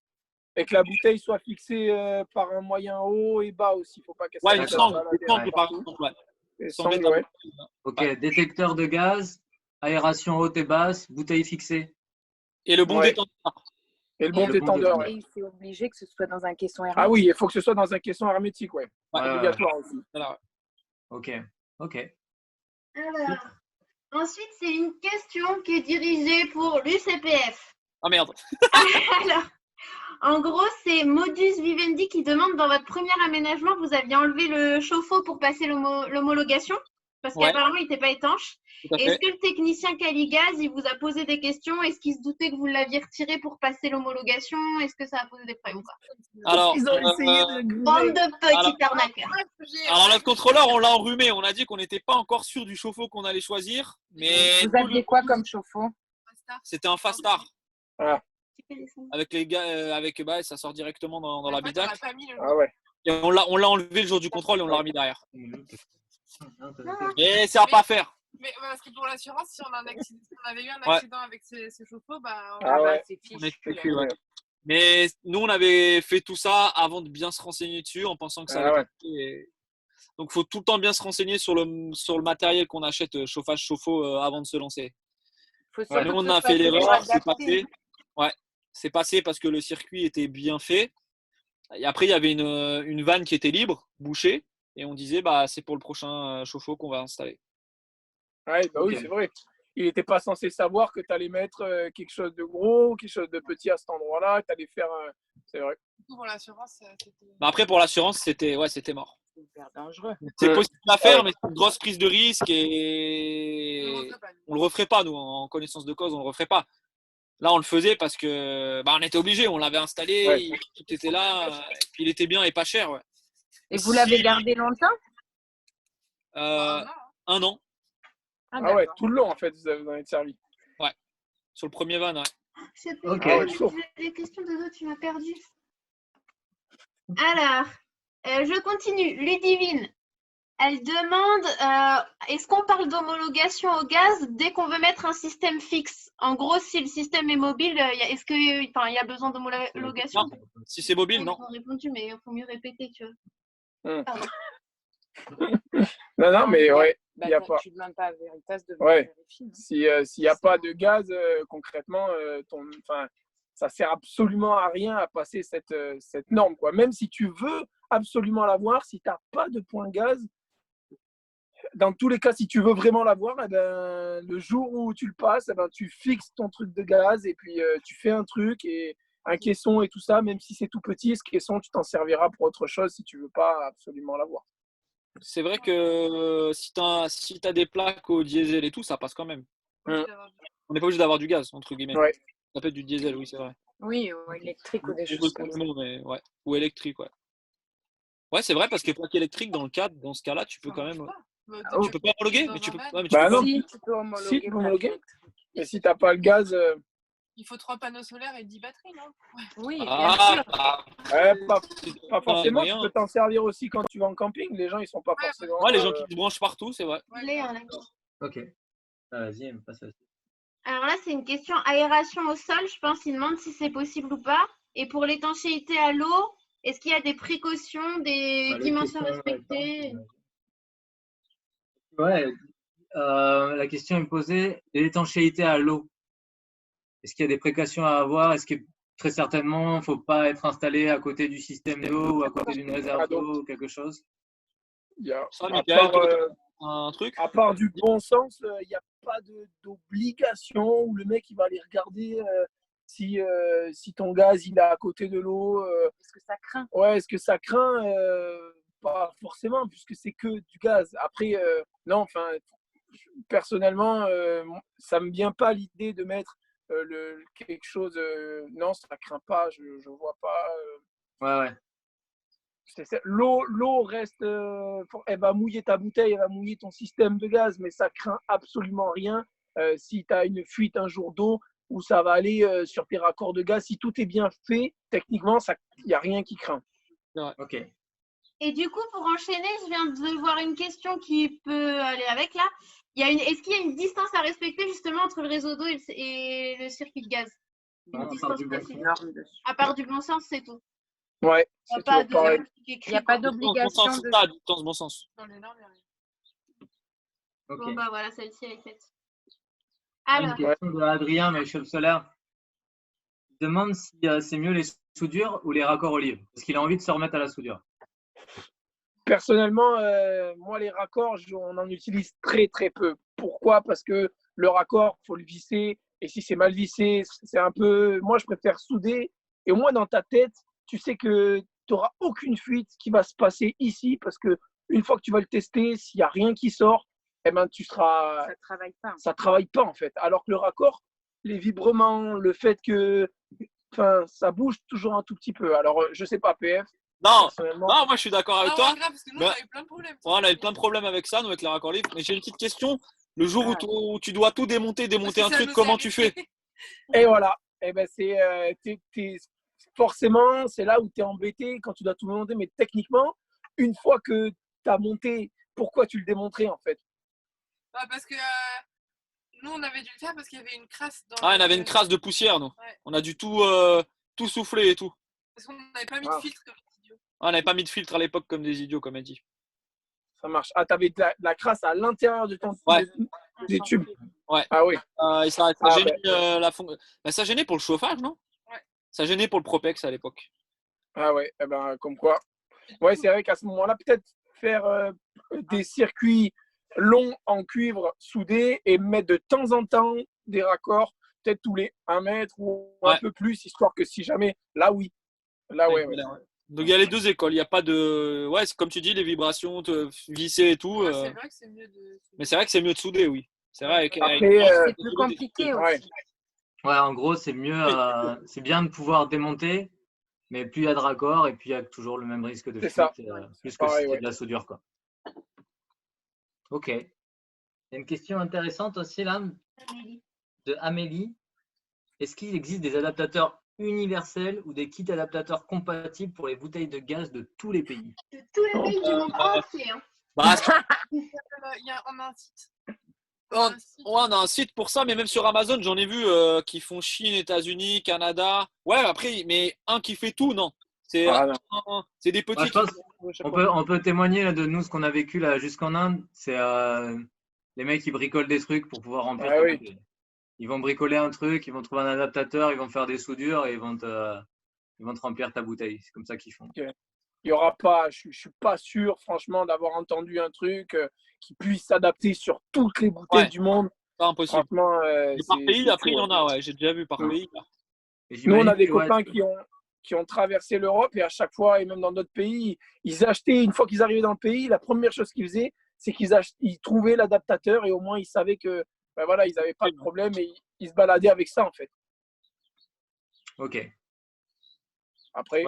Et que la bouteille soit fixée par un moyen haut et bas aussi. Faut pas qu'elle Ouais, une sangle, par exemple. Ouais. Ok, détecteur de gaz, aération haute et basse, bouteille fixée. Et le bon détendeur. Et le bon détendeur, ouais. Et c'est obligé que ce soit dans un caisson hermétique. Ah oui, il faut que ce soit dans un caisson hermétique, ouais. Obligatoire aussi. Voilà. Ok. Alors, ensuite, c'est une question qui est dirigée pour l'UCPF. Ah merde. Alors, en gros, c'est Modus Vivendi qui demande, dans votre premier aménagement, vous aviez enlevé le chauffe-eau pour passer l'homologation parce qu'apparemment, il n'était pas étanche. Est-ce que le technicien Caligaz, il vous a posé des questions? Est-ce qu'il se doutait que vous l'aviez retiré pour passer l'homologation? Est-ce que ça a posé des problèmes ou pas? Alors, ils ont essayé de… Bande de petits arnaqueurs. Alors, notre contrôleur, on l'a enrhumé. On a dit qu'on n'était pas encore sûr du chauffe-eau qu'on allait choisir. Mais vous aviez quoi comme chauffe-eau? C'était un Fastar. Ah. Avec les gars, ça sort directement dans la bidac. Ah ouais. Et on l'a enlevé le jour du contrôle et on l'a remis derrière. Et ça va pas faire. Mais parce que pour l'assurance, si on a un accident, on avait eu un accident avec ces chauffe-eau, c'est fichu. Mais nous, on avait fait tout ça avant de bien se renseigner dessus en pensant que ça allait passer. Donc, il faut tout le temps bien se renseigner sur le matériel qu'on achète, chauffage, chauffe-eau, avant de se lancer. Nous, on a fait l'erreur, c'est passé. Ouais, c'est passé parce que le circuit était bien fait. Et après, il y avait une vanne qui était libre, bouchée, et on disait, c'est pour le prochain chauffe-eau qu'on va installer. Ouais, oui, c'est vrai. Il n'était pas censé savoir que tu allais mettre quelque chose de gros, quelque chose de petit à cet endroit-là, que tu allais faire. C'est vrai. Pour l'assurance, c'était. Après, pour l'assurance, c'était mort. C'est hyper dangereux. C'est possible à faire, mais c'est une grosse prise de risque et on le referait pas, nous, en connaissance de cause, on le referait pas. Là, on le faisait parce que on était obligé, on l'avait installé, tout était là, et puis il était bien et pas cher. Ouais. Et vous l'avez gardé longtemps? 1 an. Ah ouais, tout le long en fait, vous en êtes servi. Ouais, sur le premier van, ouais. Les questions de d'autres, tu m'as perdu. Alors, je continue. Ludivine, elle demande est-ce qu'on parle d'homologation au gaz dès qu'on veut mettre un système fixe? En gros, si le système est mobile, est-ce qu'il y a besoin d'homologation? Non, si c'est mobile, non. Ils ont répondu, mais il faut mieux répéter, tu vois. Non, mais ouais, il n'y a pas. Tu ne demandes pas à Veritas de vérifier. S'il n'y a pas de gaz, concrètement, ça sert absolument à rien à passer cette norme, quoi. Même si tu veux absolument l'avoir, si tu n'as pas de point gaz, dans tous les cas, si tu veux vraiment l'avoir, le jour où tu le passes, tu fixes ton truc de gaz et puis tu fais un truc et un caisson et tout ça, même si c'est tout petit, ce caisson, tu t'en serviras pour autre chose si tu ne veux pas absolument l'avoir. C'est vrai que si tu as des plaques au diesel et tout, ça passe quand même. On n'est pas obligé d'avoir du gaz, entre guillemets. Ouais. Ça peut être du diesel, oui, c'est vrai. Oui, ou électrique ou des choses comme ça. Mais, ouais. Ou électrique, ouais. Ouais, c'est vrai, parce que plaque électrique, dans ce cas-là, tu peux quand même. Tu peux pas homologuer, mais tu peux. Ouais, mais tu peux non. Si, tu peux homologuer. Mais si tu n'as pas le gaz. Il faut 3 panneaux solaires et 10 batteries, non? Oui, bien sûr. Pas forcément, tu peux t'en servir aussi quand tu vas en camping. Les gens, ils sont pas forcément. Ouais, les gens qui se branchent partout, c'est vrai. Ok. Vas-y, elle me passe. Alors là, c'est une question aération au sol. Je pense qu'il demande si c'est possible ou pas. Et pour l'étanchéité à l'eau, est-ce qu'il y a des précautions, des dimensions respectées? Ouais. La question est me posée l'étanchéité à l'eau. Est-ce qu'il y a des précautions à avoir? Est-ce que très certainement, il ne faut pas être installé à côté du système d'eau ou à côté d'une réserve d'eau ou quelque chose? Il y a, un truc. À part du bon sens, il n'y a pas d'obligation où le mec il va aller regarder si ton gaz il est à côté de l'eau. Est-ce que ça craint? Ouais, est-ce que ça craint? Pas forcément, puisque c'est que du gaz. Après, non, personnellement, ça ne me vient pas l'idée de mettre quelque chose. Non, ça craint pas, je ne vois pas. Ouais. L'eau reste, elle va mouiller ta bouteille, elle va mouiller ton système de gaz, mais ça craint absolument rien. Si tu as une fuite un jour d'eau, où ça va aller sur tes raccords de gaz, si tout est bien fait, techniquement, il n'y a rien qui craint. Ouais. Ok. Et du coup, pour enchaîner, je viens de voir une question qui peut aller avec là. Est-ce qu'il y a une distance à respecter justement entre le réseau d'eau et le circuit de gaz? À part du bon sens, c'est tout. Ouais, il n'y a pas d'obligation de distance bon sens. Dans les normes, Bon, voilà, celle-ci elle est faite. Alors, une question de Adrien, mais chef solaire. Il demande si c'est mieux les soudures ou les raccords olive. Parce qu'il a envie de se remettre à la soudure. Personnellement, moi, les raccords, on en utilise très, très peu. Pourquoi? Parce que le raccord, il faut le visser. Et si c'est mal vissé, c'est un peu… Moi, je préfère souder. Et au moins, dans ta tête, tu sais que tu n'auras aucune fuite qui va se passer ici. Parce qu'une fois que tu vas le tester, s'il n'y a rien qui sort, eh ben, tu seras… Ça ne travaille pas. Ça ne travaille pas, en fait. Alors que le raccord, les vibrements, le fait que… ça bouge toujours un tout petit peu. Alors, je ne sais pas, PF. Non, moi je suis d'accord avec toi. Grave, parce que nous, on a eu plein de problèmes. On a eu plein de problèmes avec ça, nous, avec les raccords libres. Mais j'ai une petite question. Le jour où tu dois tout démonter un truc, comment tu fais? Et voilà. Eh ben, forcément, c'est là où tu es embêté quand tu dois tout démonter. Mais techniquement, une fois que tu as monté, pourquoi tu le démontrais en fait? Parce que nous, on avait dû le faire parce qu'il y avait une crasse. On avait une crasse de poussière, nous. Ouais. On a dû tout souffler et tout. Parce qu'on n'avait pas mis de filtre comme des idiots. On n'avait pas mis de filtre à l'époque comme des idiots, comme elle dit. Ça marche. Ah, t'avais de la crasse à l'intérieur du des tubes. Ouais. Ah oui. Et ça gênait ça gênait pour le chauffage, non? Ouais. Ça gênait pour le Propex à l'époque. Ah ouais, eh ben, comme quoi. Ouais, c'est vrai qu'à ce moment-là, peut-être faire des circuits longs en cuivre soudés et mettre de temps en temps des raccords, peut-être tous les 1 mètre ou un peu plus, histoire que si jamais, là oui. Là, ouais. Donc il y a les deux écoles. Il n'y a pas de. Ouais, c'est comme tu dis, les vibrations, visser et tout. C'est vrai que c'est mieux de. Mais c'est vrai que c'est mieux de souder, oui. C'est vrai. Après, c'est plus compliqué aussi. Ouais, en gros, c'est mieux. C'est bien de pouvoir démonter, mais plus il y a de raccords et puis il y a toujours le même risque de fuite, plus que si c'est de la soudure, quoi. Ok. Il y a une question intéressante aussi là, de Amélie. Est-ce qu'il existe des adaptateurs universels ou des kits adaptateurs compatibles pour les bouteilles de gaz de tous les pays? De tous les pays du monde entier. On a un site. On a un site pour ça, mais même sur Amazon, j'en ai vu qui font Chine, États-Unis, Canada. Ouais, après, mais un qui fait tout, non. C'est des petits. On peut témoigner là, de nous ce qu'on a vécu là jusqu'en Inde. C'est les mecs qui bricolent des trucs pour pouvoir remplir. Ils vont bricoler un truc, ils vont trouver un adaptateur, ils vont faire des soudures et ils vont te remplir ta bouteille. C'est comme ça qu'ils font. Il y aura pas, je suis pas sûr, franchement, d'avoir entendu un truc qui puisse s'adapter sur toutes les bouteilles du monde. Pas impossible. Franchement, par pays, après, il y en a, ouais. J'ai déjà vu par pays. Nous, on a des copains qui ont traversé l'Europe et à chaque fois, et même dans d'autres pays, ils achetaient, une fois qu'ils arrivaient dans le pays, la première chose qu'ils faisaient, c'est qu'ils trouvaient l'adaptateur et au moins ils savaient que voilà, ils n'avaient pas de problème et ils se baladaient avec ça en fait. Ok. Après.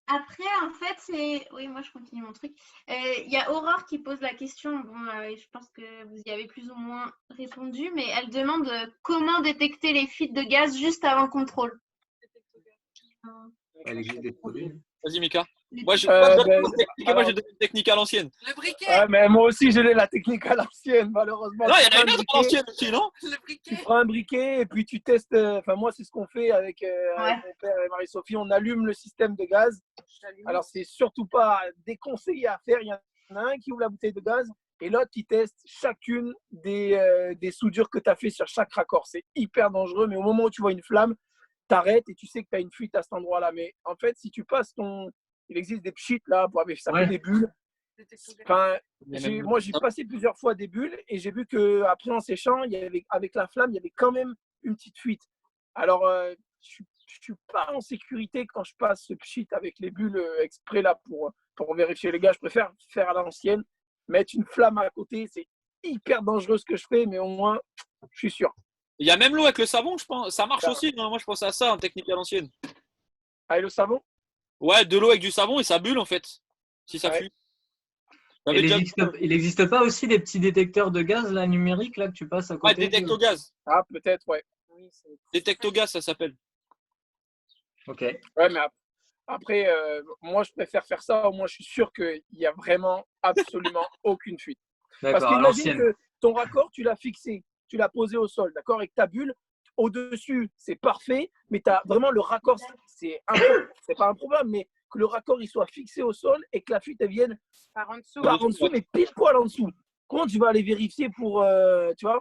Après, en fait, c'est. Oui, moi je continue mon truc. Il y a Aurore qui pose la question. Bon, je pense que vous y avez plus ou moins répondu, mais elle demande comment détecter les fuites de gaz juste avant contrôle. Elle existe des produits. Vas-y, Mika. Moi, j'ai une technique à l'ancienne. Le briquet. Ouais, mais moi aussi, j'ai la technique à l'ancienne, malheureusement. Non, il y en a une autre à l'ancienne aussi, non? Le briquet. Tu prends un briquet et puis tu testes. Enfin, moi, c'est ce qu'on fait avec mon père et Marie-Sophie. On allume le système de gaz. Alors, c'est surtout pas déconseillé à faire. Il y en a un qui ouvre la bouteille de gaz et l'autre qui teste chacune des soudures que tu as fait sur chaque raccord. C'est hyper dangereux, mais au moment où tu vois une flamme, t'arrêtes et tu sais que tu as une fuite à cet endroit-là. Mais en fait, si tu passes il existe des pchits là, ça fait des bulles. Enfin, moi, j'ai passé plusieurs fois des bulles et j'ai vu qu'après, en séchant, avec la flamme, il y avait quand même une petite fuite. Alors, je ne suis pas en sécurité quand je passe ce pchit avec les bulles exprès là pour vérifier les gars. Je préfère faire à l'ancienne, mettre une flamme à côté. C'est hyper dangereux ce que je fais, mais au moins, je suis sûr. Il y a même l'eau avec le savon, je pense. Ça marche aussi. Non, moi, je pense à ça en technique à l'ancienne. Avec le savon? Ouais, de l'eau avec du savon et ça bulle en fait. Si ça fuit. Il n'existe pas aussi des petits détecteurs de gaz là, numériques là, que tu passes à côté? Ouais, détecto-gaz. Ah, peut-être, ouais. Détecto-gaz, ça s'appelle. Ok. Ouais, mais après, moi, je préfère faire ça. Au moins, je suis sûr qu'il n'y a vraiment absolument aucune fuite. Parce qu'imagine que ton raccord, tu l'as fixé, tu l'as posé au sol, d'accord, avec ta bulle. Au-dessus, c'est parfait, mais tu as vraiment le raccord, c'est pas un problème, mais que le raccord il soit fixé au sol et que la fuite elle vienne par en dessous, mais pile poil en dessous. Comment tu vas aller vérifier pour, tu vois?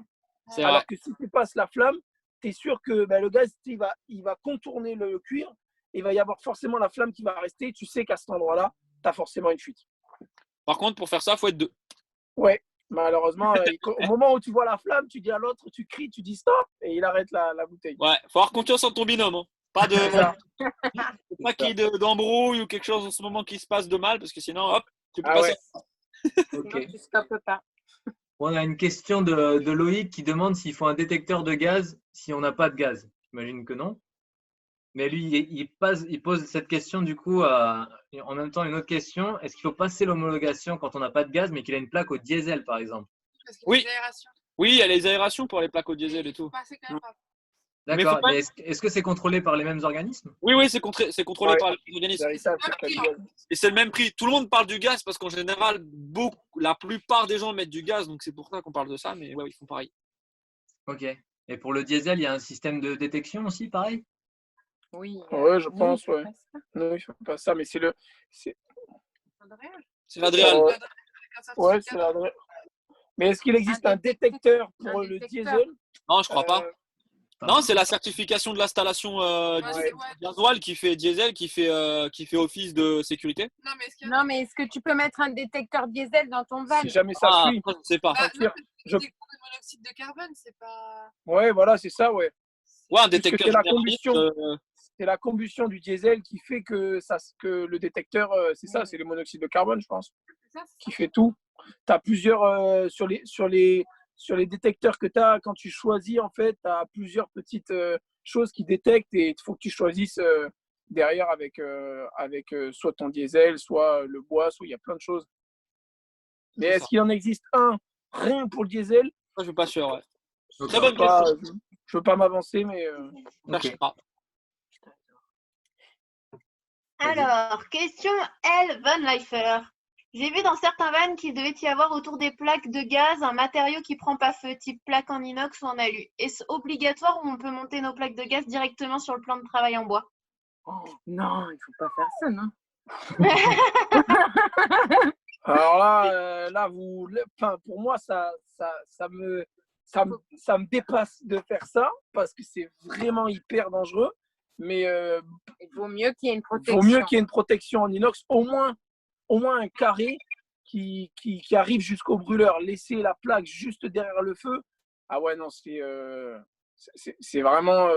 Alors que si tu passes la flamme, tu es sûr que le gaz, il va contourner le cuir, et il va y avoir forcément la flamme qui va rester. Tu sais qu'à cet endroit-là, tu as forcément une fuite. Par contre, pour faire ça, il faut être deux. Ouais. Malheureusement, au moment où tu vois la flamme, tu dis à l'autre, tu cries, tu dis stop et il arrête la bouteille. Ouais, faut avoir confiance en ton binôme. Hein. Pas qu'il y ait d'embrouille ou quelque chose en ce moment qui se passe de mal parce que sinon, hop, tu peux pas sortir. Okay. Tu stoppes pas. On a une question de Loïc qui demande s'il faut un détecteur de gaz si on n'a pas de gaz. J'imagine que non. Mais lui, il pose cette question du coup en même temps une autre question. Est-ce qu'il faut passer l'homologation quand on n'a pas de gaz mais qu'il a une plaque au diesel par exemple? Oui. Oui, il y a les aérations pour les plaques au diesel et tout. D'accord, mais est-ce que c'est contrôlé par les mêmes organismes? Oui, c'est contrôlé par les organismes. Et c'est le même prix. Tout le monde parle du gaz parce qu'en général, la plupart des gens mettent du gaz, donc c'est pour ça qu'on parle de ça, mais ouais, ils font pareil. Ok. Et pour le diesel, il y a un système de détection aussi, pareil? Oui. Ouais, je pense, ouais. Non, il ne faut pas ça, mais C'est l'Adréal. Ouais, c'est l'Adréal. Mais est-ce qu'il existe un détecteur pour le diesel? Non, je crois pas. Non, c'est la certification de l'installation gasoil qui fait diesel, qui fait office de sécurité. Non, mais est-ce que tu peux mettre un détecteur diesel dans ton van? Si jamais ça fuit. Je ne sais pas. Le monoxyde de carbone, c'est pas. Ouais, voilà, c'est ça, ouais. Ouais, un détecteur généraliste. généraliste. C'est la combustion du diesel qui fait que le détecteur, c'est ça, c'est le monoxyde de carbone, je pense, qui fait tout. Tu as plusieurs sur les détecteurs que tu as quand tu choisis, en fait, tu as plusieurs petites choses qui détectent et il faut que tu choisisses derrière avec soit ton diesel, soit le bois, soit il y a plein de choses. Mais est-ce qu'il en existe un rien pour le diesel? Je ne suis pas sûr, ouais. Très bonne question. Je ne veux pas m'avancer, mais. Je sais pas. Alors, question L. Van Leifer. J'ai vu dans certains vannes qu'il devait y avoir autour des plaques de gaz un matériau qui prend pas feu, type plaque en inox ou en alu. Est-ce obligatoire ou on peut monter nos plaques de gaz directement sur le plan de travail en bois? Oh, non, il faut pas faire ça, non? Alors là, pour moi, ça me dépasse de faire ça parce que c'est vraiment hyper dangereux. Mais il vaut mieux qu'il y ait une protection. Vaut mieux qu'il y ait une protection en inox, au moins un carré qui arrive jusqu'au brûleur. Laisser la plaque juste derrière le feu. Ah ouais, non, c'est vraiment.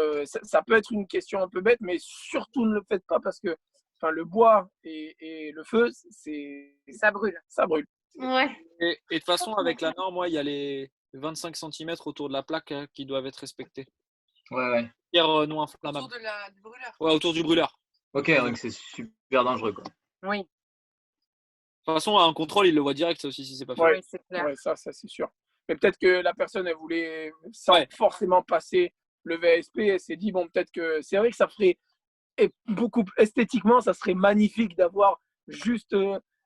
Ça peut être une question un peu bête, mais surtout ne le faites pas parce que le bois et le feu, ça brûle. Ça brûle. Ouais. Et de toute façon, avec la norme, il y a les 25 cm autour de la plaque qui doivent être respectés. Ouais. Pierre non inflammable. Autour du brûleur. Ouais, autour du brûleur. Ok, donc c'est super dangereux, quoi. Oui. De toute façon, un contrôle, il le voit direct, ça aussi, si c'est pas fait. Ouais, c'est clair. Ouais, ça c'est sûr. Mais peut-être que la personne, elle voulait sans forcément passer le VSP. Elle s'est dit, bon, peut-être que c'est vrai que ça ferait, et beaucoup esthétiquement, ça serait magnifique d'avoir juste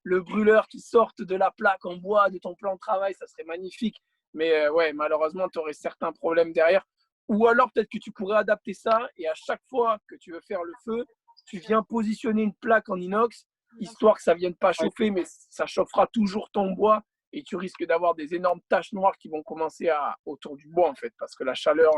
le brûleur qui sorte de la plaque en bois de ton plan de travail. Ça serait magnifique. Mais ouais, malheureusement, tu aurais certains problèmes derrière. Ou alors, peut-être que tu pourrais adapter ça et à chaque fois que tu veux faire le feu, tu viens positionner une plaque en inox, histoire que ça ne vienne pas chauffer, mais ça chauffera toujours ton bois et tu risques d'avoir des énormes taches noires qui vont commencer autour du bois, en fait, parce que la chaleur…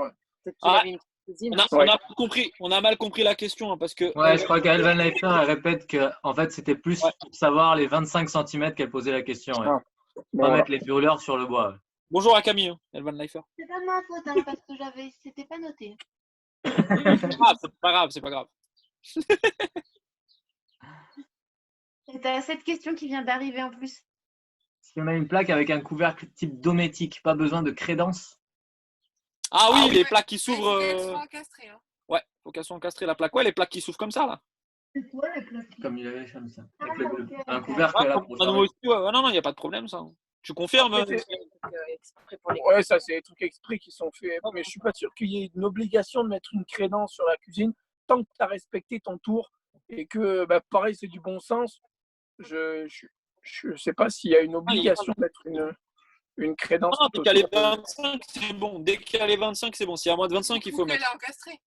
On a mal compris la question, hein, parce que… Ouais, je crois qu'Elle Van Leifer, elle répète que en fait, c'était plus pour savoir les 25 cm qu'elle posait la question. Ouais. Pas mettre les brûleurs sur le bois. Bonjour à Camille, Elle Van Leifer. C'est pas de ma faute, hein, parce que c'était pas noté. C'est pas grave, c'est pas grave. T'as cette question qui vient d'arriver en plus. Si on a une plaque avec un couvercle type dométique, pas besoin de crédence? Ah oui, les plaques qui s'ouvrent. Elles sont encastrées. Hein. Ouais, faut qu'elles soient encastrées la plaque. Ouais, les plaques qui s'ouvrent comme ça là. C'est quoi les plaques? Comme il avait fait comme ça. Avec un couvercle là pour non, il n'y a pas de problème ça. Tu confirmes? Ouais, ça c'est des trucs exprès qui sont faits. Mais je suis pas sûr qu'il y ait une obligation de mettre une crédence sur la cuisine tant que tu as respecté ton tour et que pareil c'est du bon sens. Je sais pas s'il y a une obligation de mettre une crédence. Non, dès qu'elle est 25, c'est bon. Dès qu'elle est 25, c'est bon. S'il y a moins de 25, il faut mettre.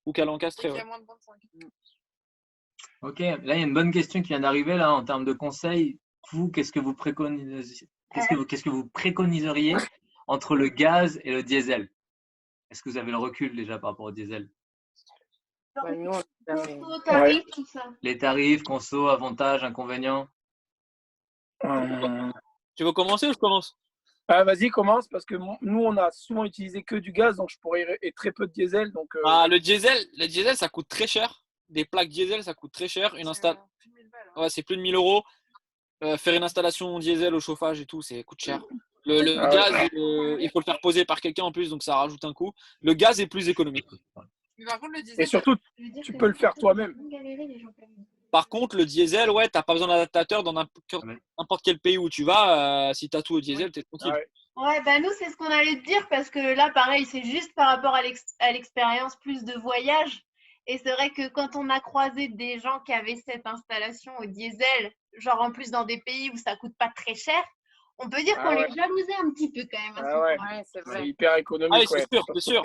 Ou qu'elle est encastrée. Ou qu'elle est moins de 25. Ok, là il y a une bonne question qui vient d'arriver là en termes de conseils. Vous, qu'est-ce que vous préconiseriez entre le gaz et le diesel? Est-ce que vous avez le recul déjà par rapport au diesel? Tarifs, tout ça. Les tarifs, conso, avantages, inconvénients. Tu veux commencer ou je commence? Vas-y, commence, parce que nous, on a souvent utilisé que du gaz, donc je pourrais et très peu de diesel. Donc, le diesel, ça coûte très cher. Des plaques diesel, ça coûte très cher. Ouais, c'est plus de 1000 euros. Faire une installation diesel au chauffage et tout, ça coûte cher. Le gaz, il faut le faire poser par quelqu'un en plus, donc ça rajoute un coût. Le gaz est plus économique. Mais par contre, le diesel, et surtout, tu peux le faire toi-même. Par contre, le diesel, ouais, t'as pas besoin d'adaptateur dans n'importe quel pays où tu vas. Si tu as tout au diesel, t'es tranquille. Ouais, nous, c'est ce qu'on allait te dire parce que là, pareil, c'est juste par rapport à l'expérience plus de voyage. Et c'est vrai que quand on a croisé des gens qui avaient cette installation au diesel, genre en plus dans des pays où ça coûte pas très cher, on peut dire qu'on les jalousait un petit peu quand même. C'est hyper économique. C'est sûr.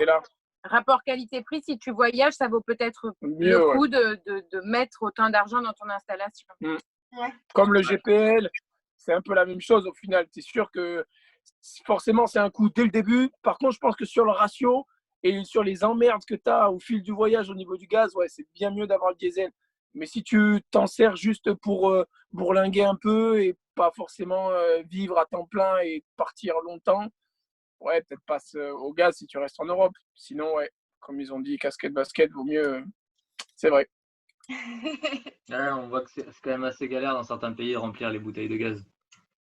Rapport qualité-prix, si tu voyages, ça vaut peut-être le coup de mettre autant d'argent dans ton installation. Comme le GPL, c'est un peu la même chose au final. Tu es sûr que forcément, c'est un coût dès le début. Par contre, je pense que sur le ratio et sur les emmerdes que tu as au fil du voyage au niveau du gaz, ouais, c'est bien mieux d'avoir le diesel. Mais si tu t'en sers juste pour bourlinguer un peu et pas forcément vivre à temps plein et partir longtemps, ouais, peut-être passe au gaz si tu restes en Europe. Sinon, ouais, comme ils ont dit, casquette basket, vaut mieux. C'est vrai. On voit que c'est quand même assez galère dans certains pays de remplir les bouteilles de gaz.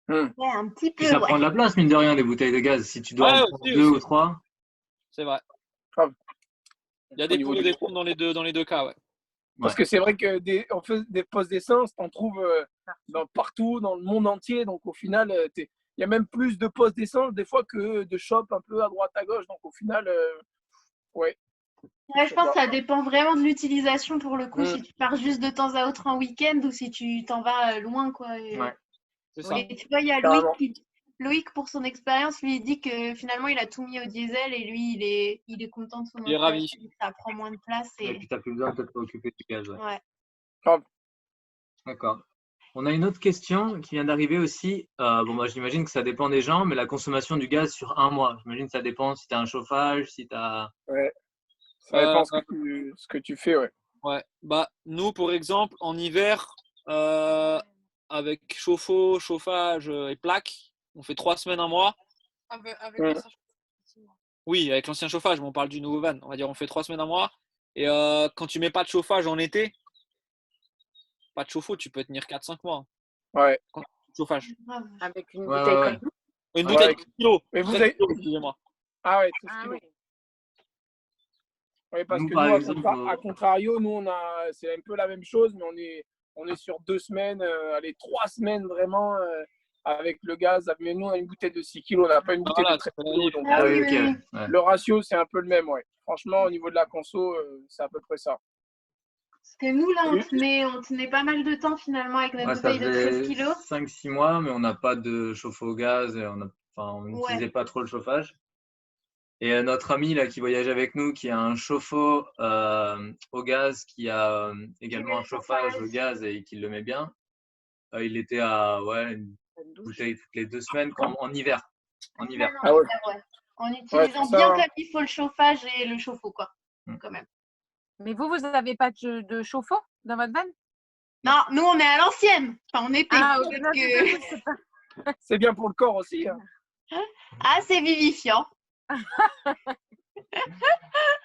Ouais, un petit peu. Puis ça prend de la place, mine de rien, les bouteilles de gaz. Si tu dois en prendre aussi, 2 ou 3. C'est vrai. Grave. Il y a des pour et des contre dans les deux cas, ouais. Parce que c'est vrai que on fait des postes d'essence, t'en trouves partout, dans le monde entier. Donc au final, il y a même plus de postes d'essence des fois que de shops un peu à droite à gauche. Donc au final, ouais. Ouais, je pense que ça dépend vraiment de l'utilisation pour le coup. Si tu pars juste de temps à autre en week-end ou si tu t'en vas loin, quoi. Ouais, c'est ça. Et tu vois, il y a Loïc, pour son expérience, lui, il dit que finalement, il a tout mis au diesel et lui, il est content de son Il est ravi. installation. Ça prend moins de place. Et puis tu n'as plus besoin de te préoccuper du gaz. Ouais. D'accord. On a une autre question qui vient d'arriver aussi. Moi, j'imagine que ça dépend des gens, mais la consommation du gaz sur un mois. J'imagine que ça dépend si tu as un chauffage, si tu as. Ouais. Ça dépend ce que tu fais, ouais. Ouais. Bah, nous, pour exemple, en hiver, avec chauffe-eau, chauffage et plaque, on fait 3 semaines, un mois. Avec l'ancien chauffage. Oui, avec l'ancien chauffage, mais on parle du nouveau van. On va dire on fait 3 semaines, un mois. Et quand tu mets pas de chauffage en été, pas de chauffe-eau, tu peux tenir 4-5 mois. Ouais. Quand tu chauffage. Avec une bouteille comme ça. Une bouteille de 13 kilos. Mais vous avez... excusez-moi. Ah ouais, 13 kilos. Oui, parce que nous, à contrario, nous, c'est un peu la même chose, mais on est sur 2 semaines, 3 semaines vraiment avec le gaz. Mais nous, on a une bouteille de 6 kilos, on n'a pas une bouteille de 13 kilos. Donc, le ratio, c'est un peu le même, ouais. Franchement, au niveau de la conso, c'est à peu près ça. Parce que nous, là, on tenait pas mal de temps finalement avec notre bouteille de 13 kilos. 5-6 mois, mais on n'a pas de chauffe-eau au gaz et on n'utilisait pas trop le chauffage. Et notre ami là, qui voyage avec nous, qui a un chauffe-eau au gaz, qui a également un chauffage au gaz et qui le met bien, il était à une bouteille toutes les 2 semaines en hiver. En hiver. En utilisant bien comme il faut le chauffage et le chauffe-eau, quoi. Quand même. Mais vous n'avez pas de chauffe-eau dans votre van? Non, nous, on est à l'ancienne. Enfin, on était. C'est bien pour le corps aussi. Hein. Ah, c'est vivifiant.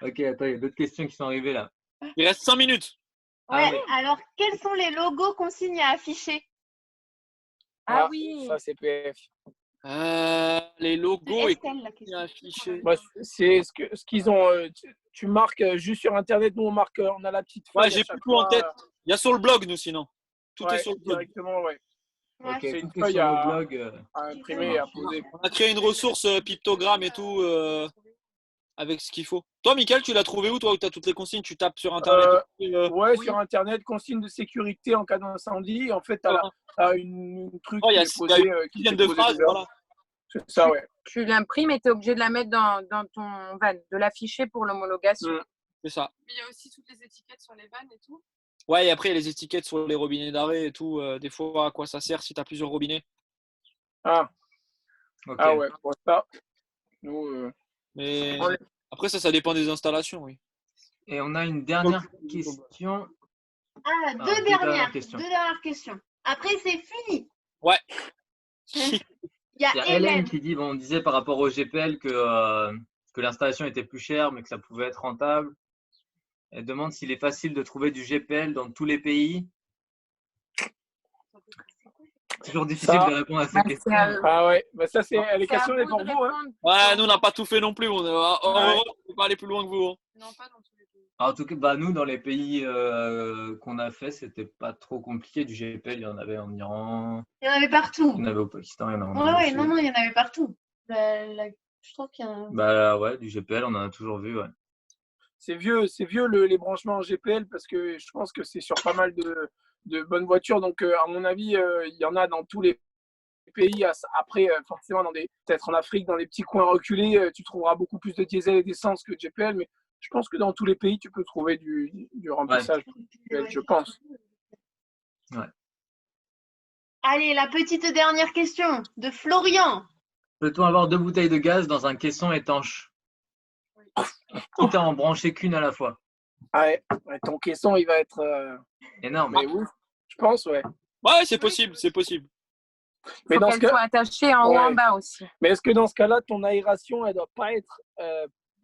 Ok, attends, il y a d'autres questions qui sont arrivées là. Il reste 5 minutes. Ouais, alors, quels sont les logos consignes à afficher? Ah oui. Ça, c'est PF. Les logos affichés. Bah, c'est ce qu'ils ont. Tu marques juste sur Internet. Nous, on a la petite feuille. Ouais, j'ai plus tout en tête. Il y a sur le blog, nous, sinon. Tout est sur le blog. Directement, ouais. C'est une feuille à blog à imprimer et à poser. On a créé une ressource pictogramme et tout avec ce qu'il faut. Toi, Mickaël, tu l'as trouvé où, toi, où tu as toutes les consignes? Tu tapes sur Internet Ouais, sur Internet, consignes de sécurité en cas d'incendie. En fait, tu as une truc qui est posé. Qui vient de phrases, voilà. C'est ça, ouais. Tu l'imprimes et tu es obligé de la mettre dans ton van, de l'afficher pour l'homologation. C'est ça. Mais il y a aussi toutes les étiquettes sur les vannes et tout. Ouais, et après, il y a les étiquettes sur les robinets d'arrêt et tout. Des fois, à quoi ça sert si tu as plusieurs robinets. Ah. Okay. Ah ouais, pour ça. Nous, Mais après, ça dépend des installations, oui. Et on a une dernière question. Ah, deux dernières questions. Après, c'est fini. Ouais. Il y a Hélène qui dit, on disait par rapport au GPL que l'installation était plus chère, mais que ça pouvait être rentable. Elle demande s'il est facile de trouver du GPL dans tous les pays. C'est toujours difficile de répondre à ces questions. Ah ouais, bah ça c'est les questions les pour vous. Hein. Ouais, nous on n'a pas tout fait non plus. On ne peut pas aller plus loin que vous. Hein. Non, pas dans tous les pays. En tout cas, nous dans les pays qu'on a fait, c'était pas trop compliqué. Du GPL, il y en avait en Iran. Il y en avait partout. Il y en avait au Pakistan, il y en a en Ouais, non, il y en avait partout. Je trouve qu'il y en a. Bah ouais, du GPL, on en a toujours vu, ouais. C'est vieux les branchements en GPL parce que je pense que c'est sur pas mal de bonnes voitures. Donc, à mon avis, il y en a dans tous les pays. Après, forcément, peut-être en Afrique, dans les petits coins reculés, tu trouveras beaucoup plus de diesel et d'essence que de GPL. Mais je pense que dans tous les pays, tu peux trouver du remplissage GPL, je pense. Ouais. Allez, la petite dernière question de Florian. Peut-on avoir 2 bouteilles de gaz dans un caisson étanche, quitte à en brancher qu'une à la fois? Ouais, ton caisson, il va être énorme. Mais ouf, je pense, ouais. Ouais, c'est possible, c'est possible. Il faut qu'elle soit attachée en haut en bas aussi. Mais est-ce que dans ce cas-là, ton aération, elle doit pas être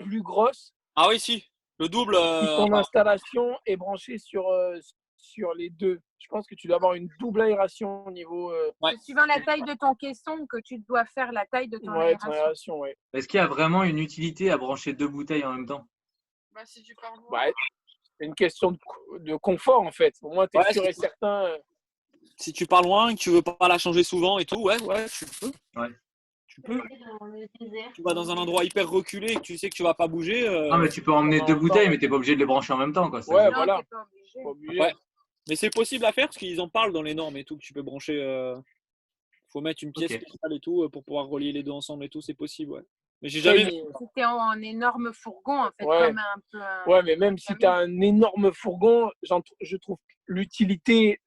plus grosse? Ah oui, si. Le double. Si ton installation est branchée sur les deux. Je pense que tu dois avoir une double aération au niveau. C'est suivant la taille de ton caisson que tu dois faire la taille de ton aération. Ouais. Est-ce qu'il y a vraiment une utilité à brancher 2 bouteilles en même temps? Bah, si tu parles. Ouais, c'est une question de confort en fait. Au moins, tu es sûr et certain. Si tu pars loin, que tu veux pas la changer souvent et tout, ouais, tu peux. Ouais. Tu peux. Tu vas dans un endroit hyper reculé et que tu sais que tu vas pas bouger. Non, mais tu peux emmener 2 bouteilles, mais tu n'es pas obligé de les brancher en même temps. Quoi. Ouais, voilà. Pas obligé. Ouais. Mais c'est possible à faire parce qu'ils en parlent dans les normes et tout, que tu peux brancher. Faut mettre une pièce spéciale et tout pour pouvoir relier les deux ensemble et tout, c'est possible, ouais. Mais j'ai jamais vu. C'était en énorme fourgon, en fait, comme un peu. Ouais, mais même si tu as un énorme fourgon, je trouve l'utilité,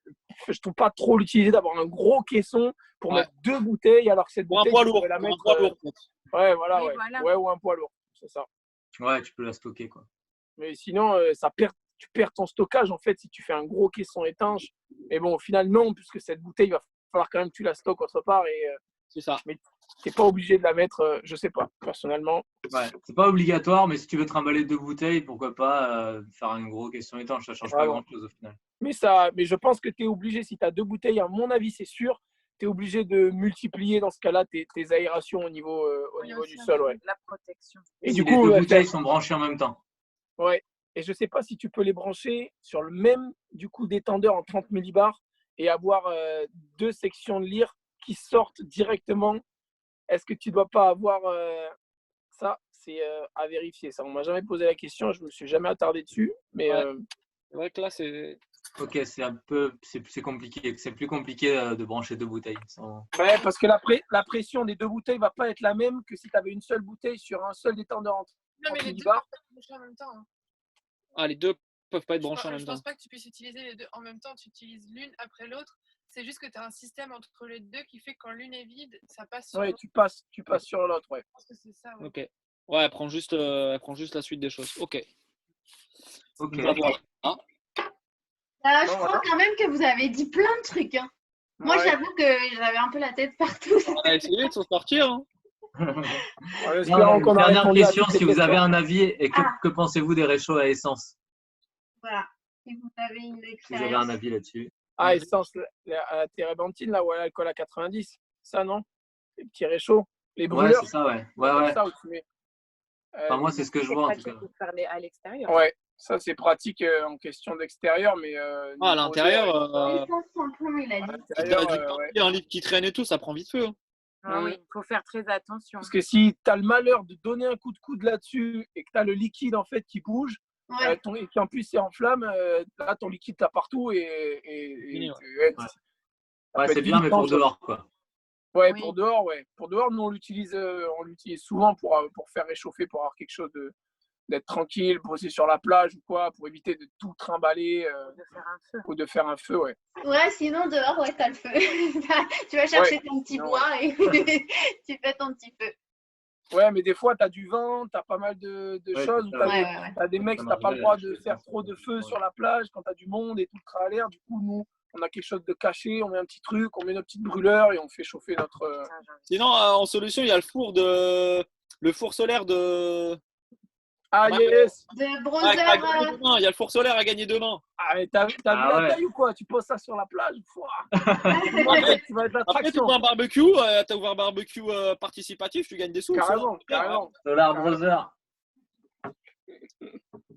je trouve pas trop l'utilité d'avoir un gros caisson pour mettre 2 bouteilles, alors que cette bouteille, un poids lourd, la mettre. Un poids lourd, ouais, voilà, ouais, ou un poids lourd, c'est ça. Ouais, tu peux la stocker, quoi. Mais sinon, tu perds ton stockage, en fait, si tu fais un gros caisson étanche. Mais bon, au final, non, puisque cette bouteille, il va falloir quand même que tu la stockes autre part. C'est ça. Mais tu n'es pas obligé de la mettre, je sais pas, personnellement. Ouais, c'est pas obligatoire, mais si tu veux trimballer 2 bouteilles, pourquoi pas faire un gros caisson étanche, ça change pas grand-chose au final. Mais je pense que tu es obligé, si tu as 2 bouteilles, à mon avis, c'est sûr, tu es obligé de multiplier dans ce cas-là tes aérations au niveau du sol. Ouais. La protection. Et si du coup, les 2 bouteilles sont branchées en même temps. Ouais. Et je sais pas si tu peux les brancher sur le même détendeur en 30 millibars et avoir 2 sections de lyre qui sortent directement. Est-ce que tu dois pas avoir ça? C'est à vérifier. Ça, on m'a jamais posé la question. Je me suis jamais attardé dessus. Mais c'est vrai que là, c'est. Ok, c'est compliqué. C'est plus compliqué de brancher 2 bouteilles. Ouais, parce que la pression des 2 bouteilles va pas être la même que si tu avais une seule bouteille sur un seul détendeur en 30 millibars. En même temps. Hein. Ah, les deux peuvent pas être branchés en même temps. Je pense pas que tu puisses utiliser les deux en même temps. Tu utilises l'une après l'autre. C'est juste que tu as un système entre les deux qui fait que quand l'une est vide, ça passe sur l'autre. Tu passes sur l'autre, ouais. Je pense que c'est ça, ouais. Ok. Ouais, elle prend juste la suite des choses. Ok. Ok. Je crois quand même que vous avez dit plein de trucs. Hein. Moi, j'avoue que j'avais un peu la tête partout. On a essayé de s'en sortir. Hein. Dernière question, si vous avez un avis, et que pensez-vous des réchauds à essence? Voilà. Si vous avez une expérience. Si vous avez un avis là-dessus. Ah, essence, la térébenthine, là, ou à l'alcool à 90. Ça, non? Les petits réchauds. Les brûleurs. Ouais, c'est ça, ouais. Ouais. Ça, où tu mets, enfin, moi, c'est ce que je vois, en tout cas. Faire à l'extérieur. Ouais, ça, c'est pratique en question d'extérieur, mais... à l'intérieur... Essence sans plomb, il a dit. Il y a un livre qui traîne et tout, ça prend vite feu. Hein. Ah oui, il faut faire très attention. Parce que si tu as le malheur de donner un coup de coude là-dessus et que tu as le liquide en fait qui bouge, et qu'en plus c'est en flamme, là ton liquide t'as partout c'est bien, mais pour dehors, quoi. Ouais, oui. Pour dehors, ouais. Pour dehors, nous on l'utilise souvent pour faire réchauffer, pour avoir quelque chose d'être tranquille, pour aussi sur la plage ou quoi, pour éviter de tout trimballer ou de faire un feu, ouais. Ouais, sinon dehors, ouais, t'as le feu. Tu vas chercher ton petit bois et tu fais ton petit feu. Ouais, mais des fois, t'as du vent, t'as pas mal de choses. T'as des mecs, t'as pas le droit de faire trop de feu sur la plage quand t'as du monde et tout le tralère. Du coup, nous, on a quelque chose de caché, on met un petit truc, on met nos petites brûleurs et on fait chauffer notre. Sinon, en solution, il y a le four solaire de. Ah yes. De Brother. Il y a le four solaire à gagner demain. Ah, mais t'as vu la taille ou quoi? Tu poses ça sur la plage. Tu vas être l'attraction. Après, tu ouvres un barbecue, t'as ouvert un barbecue participatif, tu gagnes des sous. Carrément. Solar Brother.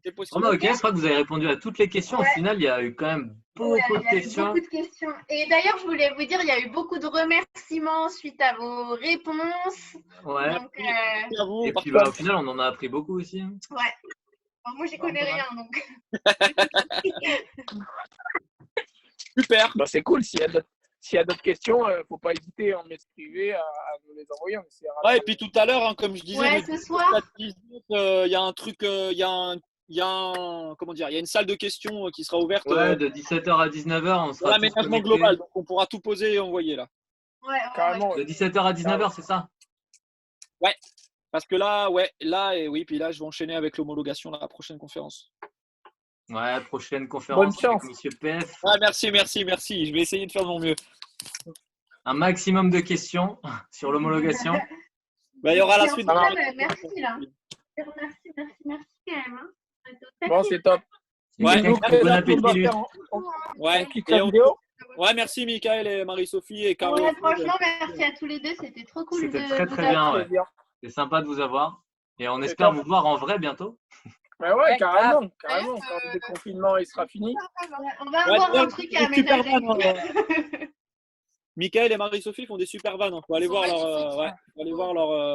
C'est possible. Ok, je crois que vous avez répondu à toutes les questions. Au final, il y a eu quand même beaucoup de questions. Et d'ailleurs, je voulais vous dire, il y a eu beaucoup de remerciements suite à vos réponses. Ouais. Donc, et puis, au final, on en a appris beaucoup aussi. Ouais. Alors, moi, j'y connais rien, donc. Super. Bah, c'est cool. S'il y a d'autres questions, faut pas hésiter à me privé à nous les envoyer. Ouais, et puis tout à l'heure, hein, comme je disais, ce soir, il y a un truc, il y a il y a comment dire, il y a une salle de questions qui sera ouverte. Ouais, de 17h à 19h, on sera tous l'aménagement connectés. global, donc on pourra tout poser et envoyer là. Ouais, Carrément. De 17h à 19h, c'est ça? Ouais, parce que là, et oui, puis là, je vais enchaîner avec l'homologation, la prochaine conférence. Ouais, prochaine conférence Bonne chance. avec Monsieur PF. Ouais, merci. Je vais essayer de faire de mon mieux. Un maximum de questions sur l'homologation. Il y aura la Et en suite. tout cas, merci là. Merci quand même. Hein. Bon, c'est top. Ouais, Nous, bon appétit, on va Luc. faire Ouais, une petite et vidéo. ouais, merci Michael et Marie-Sophie et Caro. Ouais, franchement, merci à tous les deux. C'était trop cool. C'était de très vous très bien. avoir. Ouais. C'est sympa de vous avoir. Et on C'est espère top. vous voir en vrai bientôt. Ouais, ouais, carrément. D'ailleurs, Quand le déconfinement il sera fini. Ouais, on va avoir un truc à super aménager. Michael et Marie-Sophie font des super vannes. Il faut aller voir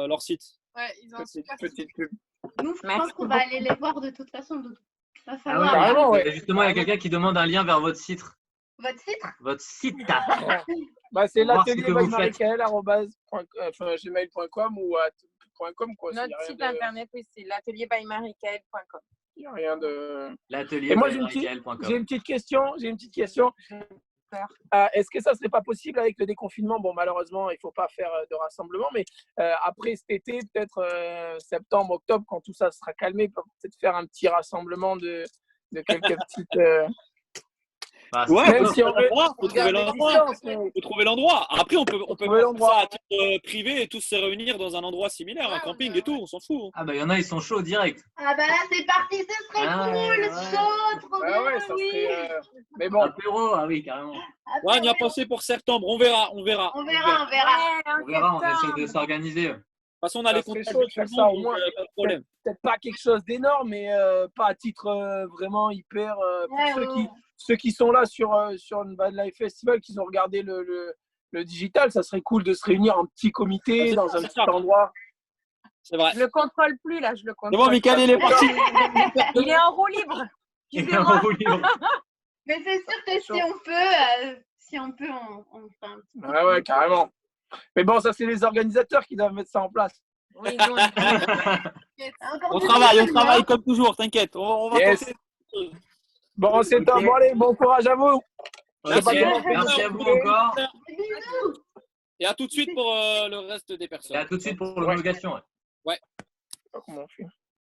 leur site. Ouais, ils ont un super Petite pub. Nous, je Merci pense qu'on va aller les voir de toute façon. Doudou. Va Ah falloir. ouais, carrément, ouais. Justement, il y a quelqu'un qui demande un lien vers votre site. Votre site Votre site. Bah, c'est Voir ce l'atelier que vous faites. gmail.com ou .com quoi. Notre site internet, oui, c'est l'atelierbymarikael.com. Il n'y a rien de. L'atelier Et moi, by j'ai Maricael.com. une petite question. Est-ce que ça serait pas possible avec le déconfinement? Bon, malheureusement, il faut pas faire de rassemblement, mais après cet été, peut-être septembre, octobre, quand tout ça sera calmé, peut-être faire un petit rassemblement de quelques petites. Bah, Ouais, Même si on veut. faut trouver l'endroit. Après, on peut trouver faire l'endroit. ça à titre privé et tous se réunir dans un endroit similaire, un camping et tout, on s'en fout. Ah bah il y en a, ils sont chauds direct. Ah bah là, c'est parti, ce serait Ah, cool, ouais. chaud, trop bien, Ouais, ça oui. serait. Mais bon. Apéro, ah oui, carrément. Ouais, on y a pensé pour septembre, on verra. On verra. On verra, on essaie de s'organiser. De toute façon, on a Ça les serait contacts chaud de de tout faire le ça, monde, au donc moins. pas de problème. Peut-être pas quelque chose d'énorme, mais pas à titre vraiment hyper. Pour ceux qui sont là sur une Bad Life Festival, qui ont regardé le digital, ça serait cool de se réunir en petit comité C'est dans ça, un c'est petit ça. endroit. Je le contrôle plus là, je le C'est bon, contrôle. Michael, il est parti. Il est en roue libre. Et Excusez-moi. on roule. Mais c'est sûr que si on peut, on fait un petit. Ouais, carrément. Mais bon, ça, c'est les organisateurs qui doivent mettre ça en place. Oui, nous, On travaille comme toujours, t'inquiète. On va Yes. tenter. Bon, c'est top. Bon, allez, bon courage à vous. Je sais pas comment faire. Merci à vous encore. Bisous. Et à tout de suite pour le reste des personnes. Et à tout de suite pour l'homologation. Je sais pas comment on fait.